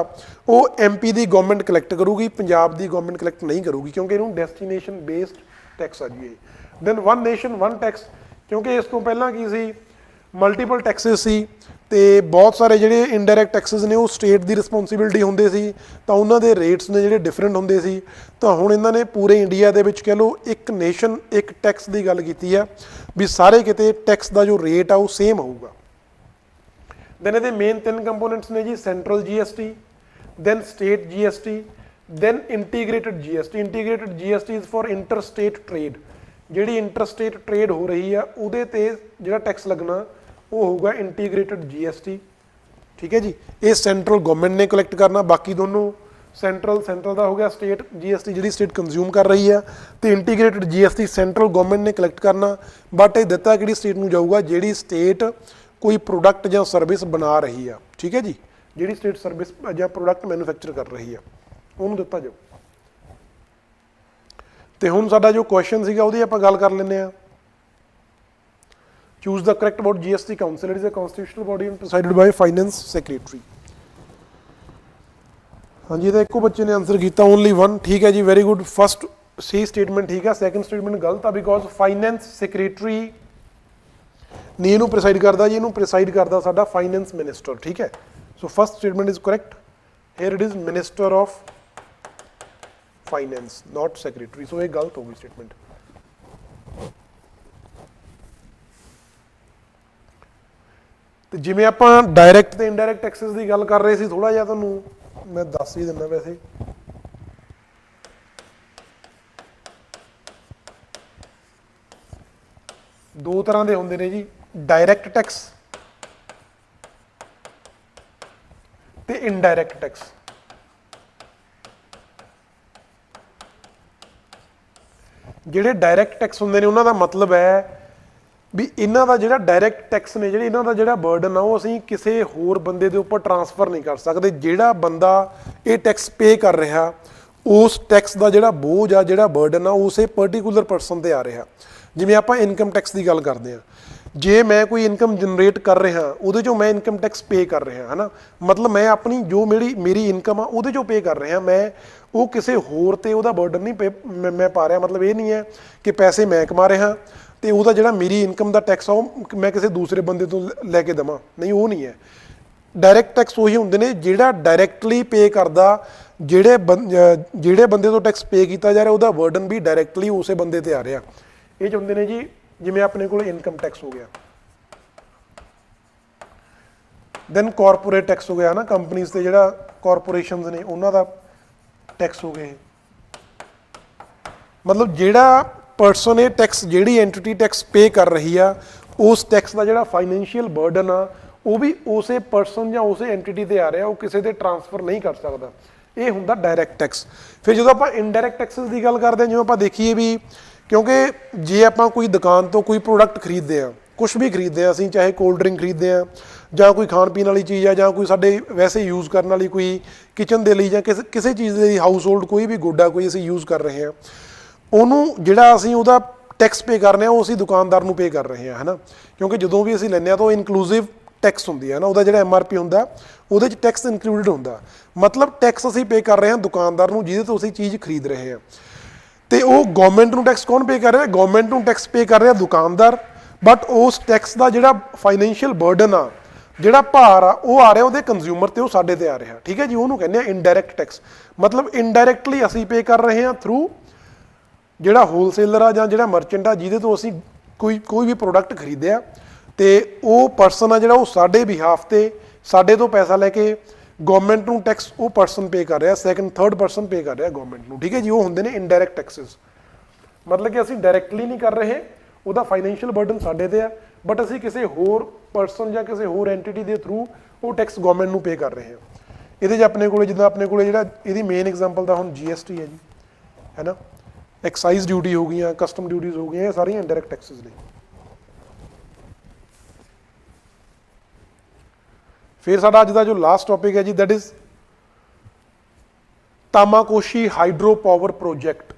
वो MP ਦੀ गवर्नमेंट कलैक्ट करूगी, पंजाब की गवर्नमेंट कलैक्ट नहीं करूगी, क्योंकि इन्हूं डेस्टिनेशन बेस्ड टैक्स आ जी। Then one nation one tax, क्योंकि इस तो पहला की सी मल्टीपल टैक्सिस सी, तो बहुत सारे जिहड़े इनडायरैक्ट टैक्सिस ने वो स्टेट की रिस्पोंसिबिलिटी होंदे सी, तो उन्होंने रेट्स ने जिहड़े डिफरेंट होंदे सी। तो हुण इन्हां ने पूरे इंडिया दे विच कह लो एक नेशन एक टैक्स की गल कीती है भी सारे किते टैक्स का जो रेट आ वो सेम होऊगा। दैन इहदे मेन 3 कंपोनेंट्स ने जी, central GST, then state GST, then integrated GST। Integrated GST is for interstate trade, जिहड़ी इंटरस्टेट ट्रेड हो रही है उहदे ते जिहड़ा टैक्स लगना वो होगा इंटीग्रेटेड GST, ठीक है जी। ये सेंट्रल गवर्नमेंट ने कलैक्ट करना, बाकी दोनों सेंट्रल का हो गया, स्टेट GST जिहड़ी स्टेट कंज्यूम कर रही है, तो इंटीग्रेटेड GST सेंट्रल गवर्नमेंट ने कलैक्ट करना। बट ये दिता कि स्टेट में जाऊगा जिहड़ी स्टेट कोई प्रोडक्ट या सर्विस बना रही है, ठीक है जी, जिहड़ी स्टेट सर्विस या प्रोडक्ट मैन्युफैक्चर कर रही है उन्होंने दिता जाऊ। तो हुण साडा जो क्वेश्चन सीगा उहदी आपां गल कर लैंदे आ। Choose the correct about GST Council. It is a constitutional body and presided by Finance Secretary. हाँ जी, तो एको बच्चे ने आंसर किया, ओनली वन, ठीक है जी, वेरी गुड। फर्स्ट सी स्टेटमेंट ठीक है, सैकेंड स्टेटमेंट गलत है, बिकॉज फाइनेंस सैकटरी नहीं इनू प्रिसाइड करता जी, इनू प्रिसाइड करता साडा फाइनेंस मिनिस्टर, ठीक है। So first statement is correct, here it is minister of finance not secretary, so ये गलत होगी स्टेटमेंट। तो जिमें आप डायरैक्ट तो इनडायरैक्ट टैक्सिस की गल कर रहे थे, थोड़ा जिहा तुहानूं मैं दस ही दिना। वैसे दो तरह के होंदे ने जी, डायरैक्ट टैक्स ते इनडायरैक्ट टैक्स। जिहड़े डायरैक्ट टैक्स होंदे ने उन्हां दा मतलब है भी इन्हां दा जिहड़ा डायरैक्ट टैक्स ने, जिहड़े इन्हां दा जिहड़ा बर्डन आ, वो असीं किसी होर बंदे दे उपर ट्रांसफर नहीं कर सकते। जिहड़ा बंदा ये टैक्स पे कर रहा उस टैक्स का जिहड़ा बोझ आ, जिहड़ा बर्डन आ, उस पर्टिकुलर पर्सन ते आ रहा। जिवें आपां इनकम टैक्स की गल करते हैं, जे मैं कोई इनकम जनरेट कर रहा उहदे चों मैं इनकम टैक्स पे कर रहा है ना, मतलब मैं अपनी जो मेरी इनकम आ उहदे चों पे कर रहा, मैं वो किसी होर ते उहदा बर्डन नहीं पे मैं पा रहा। मतलब ये नहीं है कि पैसे मैं कमा रहा तो वह जो मेरी इनकम का टैक्स आ मैं किसी दूसरे बंदे तो लैके देवां, नहीं, वो नहीं है। डायरैक्ट टैक्स वही होंदे ने जिहड़ा डायरैक्टली पे करदा, जिहड़े बंदे तो टैक्स पे किया जा रहा उसका बर्डन भी डायरैक्टली उस बंदे ते आ रहा। ये होंदे ने जी, जिवें अपने कोल इनकम टैक्स हो गया, दैन कॉरपोरेट टैक्स हो गया ना, कंपनीज से जिहड़ा कॉरपोरेशनस ने उन्हां दा टैक्स हो गए। मतलब जिहड़ा परसन ये टैक्स जिहड़ी एंटिटी टैक्स पे कर रही है उस टैक्स का जिहड़ा फाइनैंशियल बर्डन आ वो भी उस परसन या उस एंटिटी ते आ रहा, वो किसी ते ट्रांसफर नहीं कर सकता। ये हुंदा डायरैक्ट टैक्स। फिर जो आप इनडायरैक्ट टैक्सिस की गल करते हैं, जिवें आप देखिए भी क्योंकि जे आप कोई दुकान तो कोई प्रोडक्ट खरीदते हैं, कुछ भी खरीदते हैं असीं, चाहे कोल्ड ड्रिंक खरीदते हैं ਜਾਂ ਕੋਈ ਖਾਣ ਪੀਣ ਵਾਲੀ ਚੀਜ਼ ਹੈ ਜਾਂ ਕੋਈ ਸਾਡੇ ਵੈਸੇ ਯੂਜ਼ ਕਰਨ ਵਾਲੀ ਕੋਈ ਕਿਚਨ ਦੇ ਲਈ ਜਾਂ ਕਿਸੇ ਚੀਜ਼ ਦੇ ਲਈ ਹਾਊਸ ਹੋਲਡ ਕੋਈ ਵੀ ਗੁੱਡ ਆ ਕੋਈ ਅਸੀਂ ਯੂਜ਼ ਕਰ ਰਹੇ ਹਾਂ, ਉਹਨੂੰ ਜਿਹੜਾ ਅਸੀਂ ਉਹਦਾ ਟੈਕਸ ਪੇ ਕਰ ਰਹੇ ਹਾਂ ਉਹ ਅਸੀਂ ਦੁਕਾਨਦਾਰ ਨੂੰ ਪੇ ਕਰ ਰਹੇ ਹਾਂ, ਹੈ ਨਾ। ਕਿਉਂਕਿ ਜਦੋਂ ਵੀ ਅਸੀਂ ਲੈਂਦੇ ਹਾਂ ਤਾਂ ਉਹ ਇਨਕਲੂਸਿਵ ਟੈਕਸ ਹੁੰਦੀ ਹੈ ਨਾ, ਉਹਦਾ ਜਿਹੜਾ MRP ਹੁੰਦਾ ਉਹਦੇ 'ਚ ਟੈਕਸ ਇਨਕਲੂਡਡ ਹੁੰਦਾ, ਮਤਲਬ ਟੈਕਸ ਅਸੀਂ ਪੇ ਕਰ ਰਹੇ ਹਾਂ ਦੁਕਾਨਦਾਰ ਨੂੰ ਜਿਹਦੇ ਤੋਂ ਅਸੀਂ ਚੀਜ਼ ਖਰੀਦ ਰਹੇ ਹਾਂ। ਅਤੇ ਉਹ ਗੌਰਮੈਂਟ ਨੂੰ ਟੈਕਸ ਕੌਣ ਪੇ ਕਰ ਰਿਹਾ? ਗੌਰਮੈਂਟ ਨੂੰ ਟੈਕਸ ਪੇ ਕਰ ਰਿਹਾ ਦੁਕਾਨਦਾਰ, ਬਟ ਉਸ ਟੈਕਸ ਦਾ ਜਿਹੜਾ ਫਾਈਨੈਂਸ਼ੀਅਲ ਬਰਡਨ ਆ, ਜਿਹੜਾ ਭਾਰ ਆ, ਉਹ ਆ ਰਿਹਾ ਉਹਦੇ ਕੰਜ਼ਿਊਮਰ ਤੇ, ਉਹ ਸਾਡੇ ਤੇ ਆ ਰਿਹਾ, ਠੀਕ ਹੈ ਜੀ। ਉਹਨੂੰ ਕਹਿੰਦੇ ਆ ਇਨਡਾਇਰੈਕਟ ਟੈਕਸ, ਮਤਲਬ ਇਨਡਾਇਰੈਕਟਲੀ ਅਸੀਂ ਪੇ ਕਰ ਰਹੇ ਹਾਂ ਥਰੂ ਜਿਹੜਾ ਹੋਲਸੇਲਰ ਆ ਜਾਂ ਜਿਹੜਾ ਮਰਚੈਂਟ ਆ ਜਿਹਦੇ ਤੋਂ ਅਸੀਂ ਕੋਈ ਵੀ ਪ੍ਰੋਡਕਟ ਖਰੀਦਿਆ, ਤੇ ਉਹ ਪਰਸਨ ਆ ਜਿਹੜਾ ਉਹ ਸਾਡੇ ਬਿਹਾਫ ਤੇ ਸਾਡੇ ਤੋਂ ਪੈਸਾ ਲੈ ਕੇ ਗੌਰਮੈਂਟ ਨੂੰ ਟੈਕਸ ਉਹ ਪਰਸਨ ਪੇ ਕਰ ਰਿਹਾ, ਸੈਕੰਡ ਥਰਡ ਪਰਸਨ ਪੇ ਕਰ ਰਿਹਾ ਗੌਰਮੈਂਟ ਨੂੰ, ਠੀਕ ਹੈ ਜੀ। ਉਹ ਹੁੰਦੇ ਨੇ ਇਨਡਾਇਰੈਕਟ ਟੈਕਸਿਸ, ਮਤਲਬ ਕਿ ਅਸੀਂ ਡਾਇਰੈਕਟਲੀ ਨਹੀਂ ਕਰ ਰਹੇ, ਉਹਦਾ ਫਾਈਨੈਂਸ਼ੀਅਲ ਬਰਡਨ ਸਾਡੇ ਤੇ ਆ, ਬਟ ਅਸੀਂ ਕਿਸੇ ਹੋਰ ਪਰਸਨ ਜਾਂ ਕਿਸੇ ਹੋਰ ਐਂਟੀਟੀ ਦੇ ਥਰੂ ਉਹ ਟੈਕਸ ਗੌਰਮੈਂਟ ਨੂੰ ਪੇ ਕਰ ਰਹੇ ਹਾਂ। ਇਹਦੇ 'ਚ ਆਪਣੇ ਕੋਲ ਜਿੱਦਾਂ ਆਪਣੇ ਕੋਲ ਜਿਹੜਾ ਇਹਦੀ ਮੇਨ ਐਗਜ਼ਾਮਪਲ ਤਾਂ ਹੁਣ GST ਹੈ ਜੀ, ਹੈ ਨਾ। ਐਕਸਾਈਜ਼ ਡਿਊਟੀ ਹੋ ਗਈਆਂ, ਕਸਟਮ ਡਿਊਟੀਜ਼ ਹੋ ਗਈਆਂ, ਇਹ ਸਾਰੀਆਂ ਇਨਡਾਇਰੈਕਟ ਟੈਕਸਿਸ ਨੇ। ਫਿਰ ਸਾਡਾ ਅੱਜ ਦਾ ਜੋ ਲਾਸਟ ਟੌਪਿਕ ਹੈ ਜੀ, that is Tamakoshi hydro power project.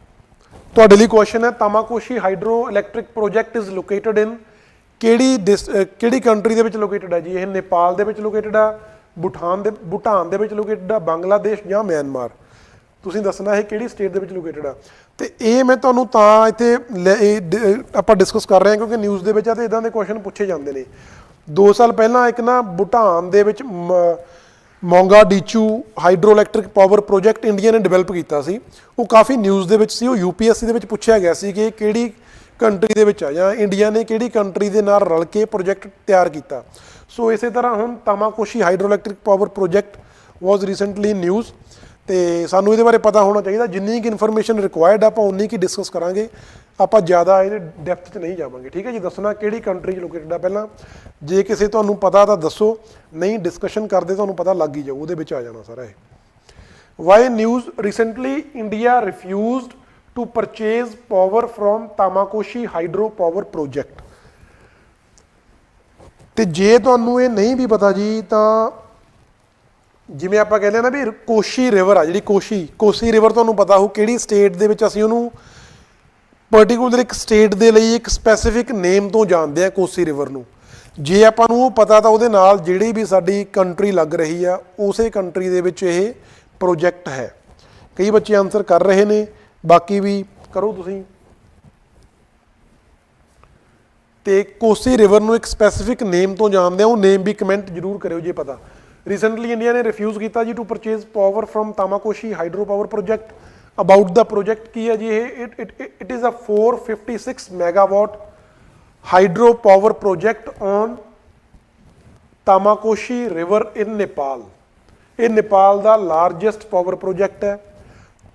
ਤੁਹਾਡੇ ਲਈ ਕੁਐਸਚਨ ਹੈ, Tamakoshi hydro electric project is located in ਕਿਹੜੀ ਕੰਟਰੀ ਦੇ ਵਿੱਚ ਲੋਕੇਟਡ ਹੈ ਜੀ? ਇਹ ਨੇਪਾਲ ਦੇ ਵਿੱਚ ਲੋਕੇਟਡ ਆ, ਭੂਟਾਨ ਦੇ ਵਿੱਚ ਲੋਕੇਟਡ ਆ, ਬੰਗਲਾਦੇਸ਼ ਜਾਂ ਮਿਆਂਮਾਰ? ਤੁਸੀਂ ਦੱਸਣਾ ਇਹ ਕਿਹੜੀ ਸਟੇਟ ਦੇ ਵਿੱਚ ਲੋਕੇਟਡ ਆ। ਤੇ ਇਹ ਮੈਂ ਤੁਹਾਨੂੰ ਤਾਂ ਇੱਥੇ ਆਪਾਂ ਡਿਸਕਸ ਕਰ ਰਹੇ ਹਾਂ ਕਿਉਂਕਿ ਨਿਊਜ਼ ਦੇ ਵਿੱਚ ਆ ਤੇ ਇਦਾਂ ਦੇ ਕੁਐਸਚਨ ਪੁੱਛੇ ਜਾਂਦੇ ਨੇ। 2 ਸਾਲ ਪਹਿਲਾਂ ਇੱਕ ਨਾ ਭੂਟਾਨ ਦੇ ਵਿੱਚ Mangdechhu hydro electric power project India ਨੇ ਡਿਵੈਲਪ ਕੀਤਾ ਸੀ, ਉਹ ਕਾਫੀ ਨਿਊਜ਼ ਦੇ ਵਿੱਚ ਸੀ। ਉਹ UPSC ਦੇ ਵਿੱਚ ਪੁੱਛਿਆ ਗਿਆ ਸੀ ਕਿ ਕਿਹੜੀ ਕੰਟਰੀ ਦੇ ਵਿੱਚ ਆ ਜਾਂ ਇੰਡੀਆ ਨੇ ਕਿਹੜੀ ਕੰਟਰੀ ਦੇ ਨਾਲ ਰਲ ਕੇ ਪ੍ਰੋਜੈਕਟ ਤਿਆਰ ਕੀਤਾ। ਸੋ ਇਸੇ ਤਰ੍ਹਾਂ ਹੁਣ ਤਾਮਾਕੋਸ਼ੀ ਹਾਈਡਰੋ ਇਲੈਕਟ੍ਰਿਕ ਪਾਵਰ ਪ੍ਰੋਜੈਕਟ ਵਾਜ਼ ਰੀਸੈਂਟਲੀ ਨਿਊਜ਼, ਤੇ ਸਾਨੂੰ ਇਹਦੇ ਬਾਰੇ ਪਤਾ ਹੋਣਾ ਚਾਹੀਦਾ। ਜਿੰਨੀ ਕੁ ਇਨਫੋਰਮੇਸ਼ਨ ਰਿਕੁਆਇਰਡ ਆਪਾਂ ਉਨੀ ਕੁ ਡਿਸਕਸ ਕਰਾਂਗੇ, ਆਪਾਂ ਜ਼ਿਆਦਾ ਇਹਦੇ ਡੈਪਥ 'ਚ ਨਹੀਂ ਜਾਵਾਂਗੇ, ਠੀਕ ਹੈ ਜੀ। ਦੱਸਣਾ ਕਿਹੜੀ ਕੰਟਰੀ 'ਚ ਲੋਕੇਟਡ ਆ ਪਹਿਲਾਂ, ਜੇ ਕਿਸੇ ਤੁਹਾਨੂੰ ਪਤਾ ਤਾਂ ਦੱਸੋ, ਨਹੀਂ ਡਿਸਕਸ਼ਨ ਕਰਦੇ ਤੁਹਾਨੂੰ ਪਤਾ ਲੱਗ ਹੀ ਜਾਊ, ਉਹਦੇ ਵਿੱਚ ਆ ਜਾਣਾ ਸਾਰਾ ਇਹ। Why news recently India refused to purchase power from Tamakoshi hydro power project। ਤੇ ਜੇ ਤੁਹਾਨੂੰ ਇਹ ਨਹੀਂ ਵੀ ਪਤਾ ਜੀ ਤਾਂ ਜਿਵੇਂ ਆਪਾਂ ਕਹਿੰਦੇ ਆ ਨਾ ਵੀ ਕੋਸ਼ੀ ਰਿਵਰ ਆ, ਜਿਹੜੀ ਕੋਸ਼ੀ ਰਿਵਰ ਤੁਹਾਨੂੰ ਪਤਾ ਹੋ ਕਿਹੜੀ ਸਟੇਟ ਦੇ ਵਿੱਚ ਅਸੀਂ ਉਹਨੂੰ ਪਰਟੀਕੂਲਰ ਇੱਕ ਸਟੇਟ ਦੇ ਲਈ ਇੱਕ ਸਪੈਸੀਫਿਕ ਨੇਮ ਤੋਂ ਜਾਣਦੇ ਆ ਕੋਸ਼ੀ ਰਿਵਰ ਨੂੰ। ਜੇ ਆਪਾਂ ਨੂੰ ਉਹ ਪਤਾ ਤਾਂ ਉਹਦੇ ਨਾਲ ਜਿਹੜੀ ਵੀ ਸਾਡੀ ਕੰਟਰੀ ਲੱਗ ਰਹੀ ਆ ਉਸੇ ਕੰਟਰੀ ਦੇ ਵਿੱਚ ਇਹ ਪ੍ਰੋਜੈਕਟ ਹੈ। ਕਈ ਬੱਚੇ ਆਨਸਰ ਕਰ ਰਹੇ ਨੇ, ਬਾਕੀ ਵੀ ਕਰੋ ਤੁਸੀਂ। ਤੇ ਕੋਸੀ ਰਿਵਰ ਨੂੰ ਇੱਕ ਸਪੈਸੀਫਿਕ ਨੇਮ ਤੋਂ ਜਾਣਦੇ ਆ, ਉਹ ਨੇਮ ਵੀ ਕਮੈਂਟ ਜ਼ਰੂਰ ਕਰਿਓ ਜੇ ਪਤਾ। ਰੀਸੈਂਟਲੀ ਇੰਡੀਆ ਨੇ ਰਿਫਿਊਜ਼ ਕੀਤਾ ਜੀ to purchase power from Tamakoshi hydro power project. About the project ਕੀ ਹੈ ਜੀ ਇਹ? It is a 456 megawatt hydro power project on Tamakoshi river in Nepal. ਇਹ ਨੇਪਾਲ ਦਾ ਲਾਰਜੈਸਟ ਪਾਵਰ ਪ੍ਰੋਜੈਕਟ ਹੈ।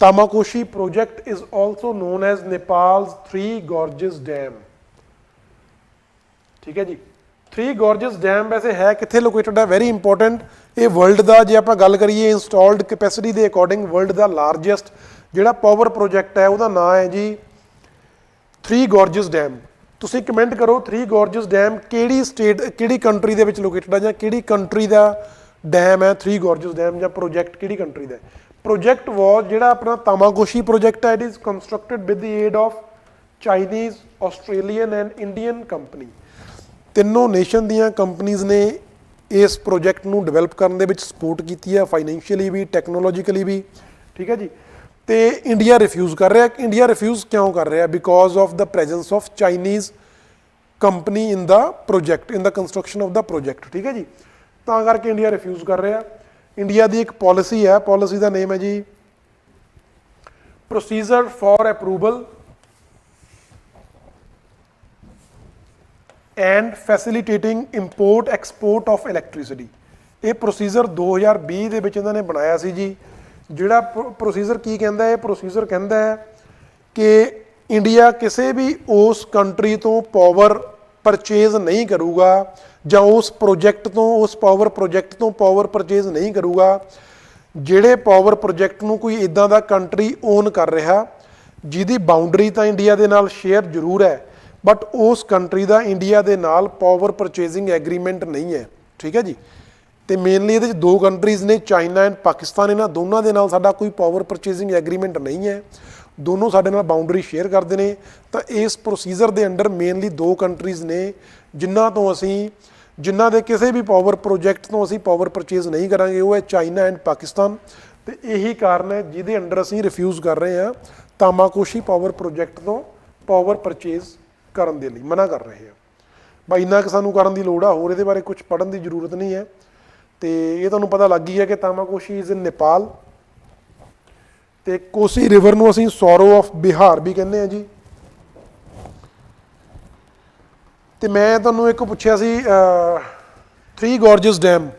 Tamakoshi project is also known as Nepal's Three Gorges Dam। ठीक है जी। Three Gorges Dam वैसे है किथे लोकेटेड है? Very important. ये वर्ल्ड का जे आप गल करिए इंस्टॉल्ड कैपेसिटी के अकॉर्डिंग वर्ल्ड का लार्जेस्ट जिहड़ा पावर प्रोजैक्ट है उसका नाम है जी थ्री गॉर्जेस डैम। तुसीं कमेंट करो थ्री गॉर्जेस डैम किहड़ी स्टेट किहड़ी कंट्री दे विच लोकेटेड है जां किहड़ी कंट्री का डैम है थ्री गॉर्जेस डैम, जां प्रोजैक्ट किहड़ी कंट्री का है। प्रोजैक्ट वॉज जिहड़ा अपना तामाकोशी प्रोजैक्ट है, it is constructed with the aid of Chinese, Australian and Indian company. ਤਿੰਨੋਂ ਨੇਸ਼ਨ ਦੀਆਂ ਕੰਪਨੀਜ਼ ਨੇ ਇਸ ਪ੍ਰੋਜੈਕਟ ਨੂੰ ਡਿਵੈਲਪ ਕਰਨ ਦੇ ਵਿੱਚ ਸਪੋਰਟ ਕੀਤੀ ਹੈ, ਫਾਈਨੈਂਸ਼ੀਅਲੀ ਵੀ, ਟੈਕਨੋਲੋਜੀਕਲੀ ਵੀ, ਠੀਕ ਹੈ ਜੀ। ਤੇ ਇੰਡੀਆ ਰਿਫਿਊਜ਼ ਕਰ ਰਿਹਾ। ਇੰਡੀਆ ਰਿਫਿਊਜ਼ ਕਿਉਂ ਕਰ ਰਿਹਾ? Because of the presence of Chinese company in the project, in the construction of the project, ਠੀਕ ਹੈ ਜੀ। ਤਾਂ ਕਰਕੇ ਇੰਡੀਆ ਰਿਫਿਊਜ਼ ਕਰ ਰਿਹਾ। ਇੰਡੀਆ ਦੀ ਇੱਕ ਪਾਲਿਸੀ ਹੈ, ਪਾਲਿਸੀ ਦਾ ਨੇਮ ਹੈ ਜੀ procedure for approval and facilitating import export of electricity. ਇਹ ਪ੍ਰੋਸੀਜਰ 2020 ਦੇ ਵਿੱਚ ਇਹਨਾਂ ਨੇ ਬਣਾਇਆ ਸੀ ਜੀ। ਜਿਹੜਾ ਪ੍ਰੋਸੀਜਰ ਕੀ ਕਹਿੰਦਾ ਹੈ? ਇਹ ਪ੍ਰੋਸੀਜਰ ਕਹਿੰਦਾ ਹੈ ਕਿ ਇੰਡੀਆ ਕਿਸੇ ਵੀ ਉਸ ਕੰਟਰੀ ਤੋਂ ਪਾਵਰ ਪਰਚੇਜ਼ ਨਹੀਂ ਕਰੂਗਾ ਜਾਂ ਉਸ ਪ੍ਰੋਜੈਕਟ ਤੋਂ, ਉਸ ਪਾਵਰ ਪ੍ਰੋਜੈਕਟ ਤੋਂ ਪਾਵਰ ਪਰਚੇਜ਼ ਨਹੀਂ ਕਰੂਗਾ ਜਿਹੜੇ ਪਾਵਰ ਪ੍ਰੋਜੈਕਟ ਨੂੰ ਕੋਈ ਇੱਦਾਂ ਦਾ ਕੰਟਰੀ ਓਨ ਕਰ ਰਿਹਾ ਜਿਹਦੀ ਬਾਉਂਡਰੀ ਤਾਂ ਇੰਡੀਆ ਦੇ ਨਾਲ ਸ਼ੇਅਰ ਜ਼ਰੂਰ ਹੈ, ਬਟ ਉਸ ਕੰਟਰੀ ਦਾ ਇੰਡੀਆ ਦੇ ਨਾਲ ਪਾਵਰ ਪਰਚੇਜ਼ਿੰਗ ਐਗਰੀਮੈਂਟ ਨਹੀਂ ਹੈ। ਠੀਕ ਹੈ ਜੀ। ਤੇ ਮੇਨਲੀ ਇਹਦੇ 'ਚ ਦੋ ਕੰਟਰੀਜ਼ ਨੇ, ਚਾਈਨਾ ਐਂਡ ਪਾਕਿਸਤਾਨ। ਇਹਨਾਂ ਦੋਨਾਂ ਦੇ ਨਾਲ ਸਾਡਾ ਕੋਈ ਪਾਵਰ ਪਰਚੇਜ਼ਿੰਗ ਐਗਰੀਮੈਂਟ ਨਹੀਂ ਹੈ, ਦੋਨੋਂ ਸਾਡੇ ਨਾਲ ਬਾਉਂਡਰੀ ਸ਼ੇਅਰ ਕਰਦੇ ਨੇ। ਤਾਂ ਇਸ ਪ੍ਰੋਸੀਜਰ ਦੇ ਅੰਡਰ ਮੇਨਲੀ ਦੋ ਕੰਟਰੀਜ਼ ਨੇ ਜਿਨ੍ਹਾਂ ਦੇ ਕਿਸੇ ਵੀ ਪਾਵਰ ਪ੍ਰੋਜੈਕਟ ਤੋਂ ਅਸੀਂ ਪਾਵਰ ਪਰਚੇਜ਼ ਨਹੀਂ ਕਰਾਂਗੇ, ਉਹ ਹੈ ਚਾਈਨਾ ਐਂਡ ਪਾਕਿਸਤਾਨ। ਤੇ ਇਹੀ ਕਾਰਨ ਹੈ ਜਿਹਦੇ ਅੰਡਰ ਅਸੀਂ ਰਿਫਿਊਜ਼ ਕਰ ਰਹੇ ਹਾਂ ਤਾਮਾਕੋਸ਼ੀ ਪਾਵਰ ਪ੍ਰੋਜੈਕਟ ਤੋਂ ਪਾਵਰ ਪਰਚੇਜ਼ ਕਰਨ ਦੇ ਲਈ ਮਨਾ ਕਰ ਰਹੇ ਹਾਂ। ਬਈ ਇੰਨਾ ਕੁ ਸਾਨੂੰ ਕਰਨ ਦੀ ਲੋੜ ਆ, ਹੋਰ ਇਹਦੇ ਬਾਰੇ ਕੁਝ ਪੜ੍ਹਨ ਦੀ ਜ਼ਰੂਰਤ ਨਹੀਂ ਹੈ। ਤੇ ਇਹ ਤੁਹਾਨੂੰ ਪਤਾ ਲੱਗ ਹੀ ਹੈ ਕਿ ਤਾਮਾਕੋਸ਼ੀ ਇਜ਼ ਇਨ ਨੇਪਾਲ। ਤੇ ਕੋਸੀ ਰਿਵਰ ਨੂੰ ਅਸੀਂ ਸੋਰੋ ਆਫ ਬਿਹਾਰ ਵੀ ਕਹਿੰਦੇ ਹਾਂ ਜੀ। ਤੇ ਮੈਂ ਤੁਹਾਨੂੰ ਇੱਕ ਪੁੱਛਿਆ ਸੀ, ਥਰੀ ਗੋਰਜਸ ਡੈਮ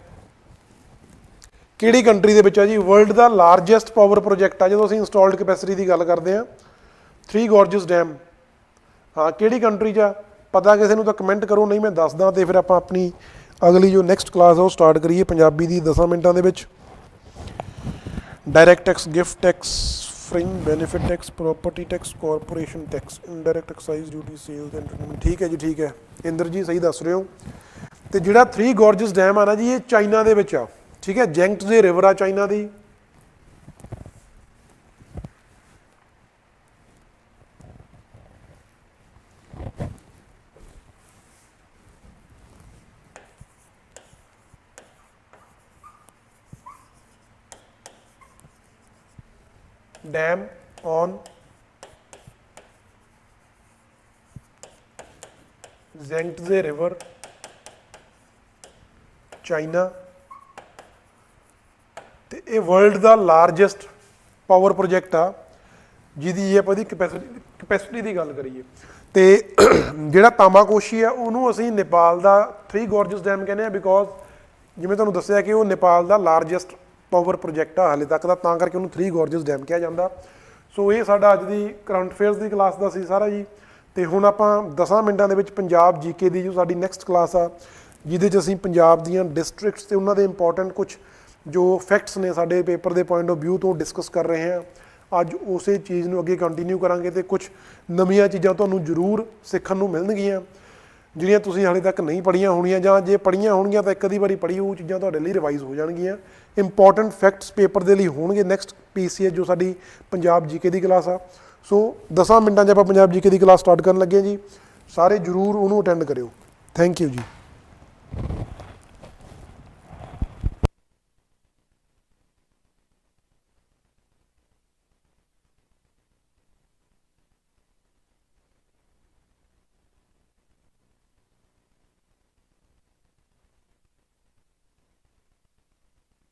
ਕਿਹੜੀ ਕੰਟਰੀ ਦੇ ਵਿੱਚ ਆ ਜੀ? ਵਰਲਡ ਦਾ ਲਾਰਜੈਸਟ ਪਾਵਰ ਪ੍ਰੋਜੈਕਟ ਆ ਜਦੋਂ ਅਸੀਂ ਇੰਸਟਾਲਡ ਕੈਪੈਸਿਟੀ ਦੀ ਗੱਲ ਕਰਦੇ ਹਾਂ। ਥਰੀ ਗੋਰਜਸ ਡੈਮ, ਹਾਂ ਕਿਹੜੀ ਕੰਟਰੀ 'ਚ ਆ? ਪਤਾ ਕਿਸੇ ਨੂੰ ਤਾਂ ਕਮੈਂਟ ਕਰੋ, ਨਹੀਂ ਮੈਂ ਦੱਸਦਾ। ਤੇ ਫਿਰ ਆਪਾਂ ਆਪਣੀ ਅਗਲੀ ਜੋ ਨੈਕਸਟ ਕਲਾਸ ਆ ਉਹ ਸਟਾਰਟ ਕਰੀਏ ਪੰਜਾਬੀ ਦੀ 10 ਮਿੰਟਾਂ ਦੇ ਵਿੱਚ। Direct tax, gift tax, fringe benefit tax, property tax, corporation tax, indirect excise duty, sales entertainment. ਠੀਕ ਹੈ ਜੀ, ਠੀਕ ਹੈ ਇੰਦਰ ਜੀ, ਸਹੀ ਦੱਸ ਰਹੇ ਹੋ। ਤੇ ਜਿਹੜਾ ਥਰੀ ਗੋਰਜਸ ਡੈਮ ਆ ਨਾ ਜੀ, ਇਹ ਚਾਈਨਾ ਦੇ ਵਿੱਚ ਆ। ਠੀਕ ਹੈ, ਜੈਂਗਟਜ਼ੇ ਰਿਵਰ ਆ ਚਾਈਨਾ ਦੀ। Dam on Yangtze river, China. ਤੇ ਇਹ ਵਰਲਡ ਦਾ ਲਾਰਜੈਸਟ ਪਾਵਰ ਪ੍ਰੋਜੈਕਟ ਆ, ਜਿਹਦੀ ਆਪਾਂ ਇਹਦੀ ਕਪੈਸਿਟੀ ਦੀ ਗੱਲ ਕਰੀਏ। ਤੇ ਜਿਹੜਾ ਤਾਮਾਕੋਸ਼ੀ ਆ ਉਹਨੂੰ ਅਸੀਂ ਨੇਪਾਲ ਦਾ ਥਰੀ ਗੋਰਜਸ ਡੈਮ ਕਹਿੰਦੇ ਆ, ਬਿਕੋਜ਼ ਜਿਵੇਂ ਤੁਹਾਨੂੰ ਦੱਸਿਆ ਕਿ ਉਹ ਨੇਪਾਲ ਦਾ ਲਾਰਜੈਸਟ ਪਾਵਰ ਪ੍ਰੋਜੈਕਟ ਆ ਹਾਲੇ ਤੱਕ ਦਾ, ਤਾਂ ਕਰਕੇ ਉਹਨੂੰ ਥਰੀ ਗੋਰਜਸ ਡੈਮ ਕਿਹਾ ਜਾਂਦਾ। ਸੋ ਇਹ ਸਾਡਾ ਅੱਜ ਦੀ ਕਰੰਟ ਅਫੇਅਰਸ ਦੀ ਕਲਾਸ ਦਾ ਸੀ ਸਾਰਾ ਜੀ। ਤੇ ਹੁਣ ਆਪਾਂ 10 ਮਿੰਟਾਂ ਦੇ ਵਿੱਚ ਪੰਜਾਬ ਜੀਕੇ ਦੀ ਜੋ ਸਾਡੀ ਨੈਕਸਟ ਕਲਾਸ ਆ, ਜਿਹਦੇ 'ਚ ਅਸੀਂ ਪੰਜਾਬ ਦੀਆਂ ਡਿਸਟ੍ਰਿਕਟਸ ਤੇ ਉਹਨਾਂ ਦੇ ਇੰਪੋਰਟੈਂਟ ਕੁਝ ਜੋ ਫੈਕਟਸ ਨੇ ਸਾਡੇ ਪੇਪਰ ਦੇ ਪੁਆਇੰਟ ਆਫ ਵਿਊ ਤੋਂ ਡਿਸਕਸ ਕਰ ਰਹੇ ਹਾਂ। ਅੱਜ ਉਸੇ ਚੀਜ਼ ਨੂੰ ਅੱਗੇ ਕੰਟੀਨਿਊ ਕਰਾਂਗੇ ਤੇ ਕੁਝ ਨਵੀਆਂ ਚੀਜ਼ਾਂ ਤੁਹਾਨੂੰ ਜ਼ਰੂਰ ਸਿੱਖਣ ਨੂੰ ਮਿਲਣਗੀਆਂ, ਜਿਹੜੀਆਂ ਤੁਸੀਂ ਹਾਲੇ ਤੱਕ ਨਹੀਂ ਪੜ੍ਹੀਆਂ ਹੋਣੀਆਂ, ਜਾਂ ਜੇ ਪੜ੍ਹੀਆਂ ਹੋਣਗੀਆਂ ਤਾਂ ਇੱਕ ਅੱਧੀ ਵਾਰੀ ਪੜ੍ਹੀ ਉਹ ਚੀਜ਼ਾਂ ਤੁਹਾਡੇ ਲਈ ਰਿਵਾਈਜ਼ ਹੋ ਜਾਣਗੀਆਂ। ਇੰਪੋਰਟੈਂਟ ਫੈਕਟਸ ਪੇਪਰ ਦੇ ਲਈ ਹੋਣਗੇ ਨੈਕਸਟ PCS ਜੋ ਸਾਡੀ ਪੰਜਾਬ ਜੀਕੇ ਦੀ ਕਲਾਸ ਆ। ਸੋ 10 ਮਿੰਟਾਂ 'ਚ ਆਪਾਂ ਪੰਜਾਬ ਜੀਕੇ ਦੀ ਕਲਾਸ ਸਟਾਰਟ ਕਰਨ ਲੱਗੇ ਜੀ। ਸਾਰੇ ਜ਼ਰੂਰ ਉਹਨੂੰ ਅਟੈਂਡ ਕਰਿਓ। ਥੈਂਕ ਯੂ ਜੀ।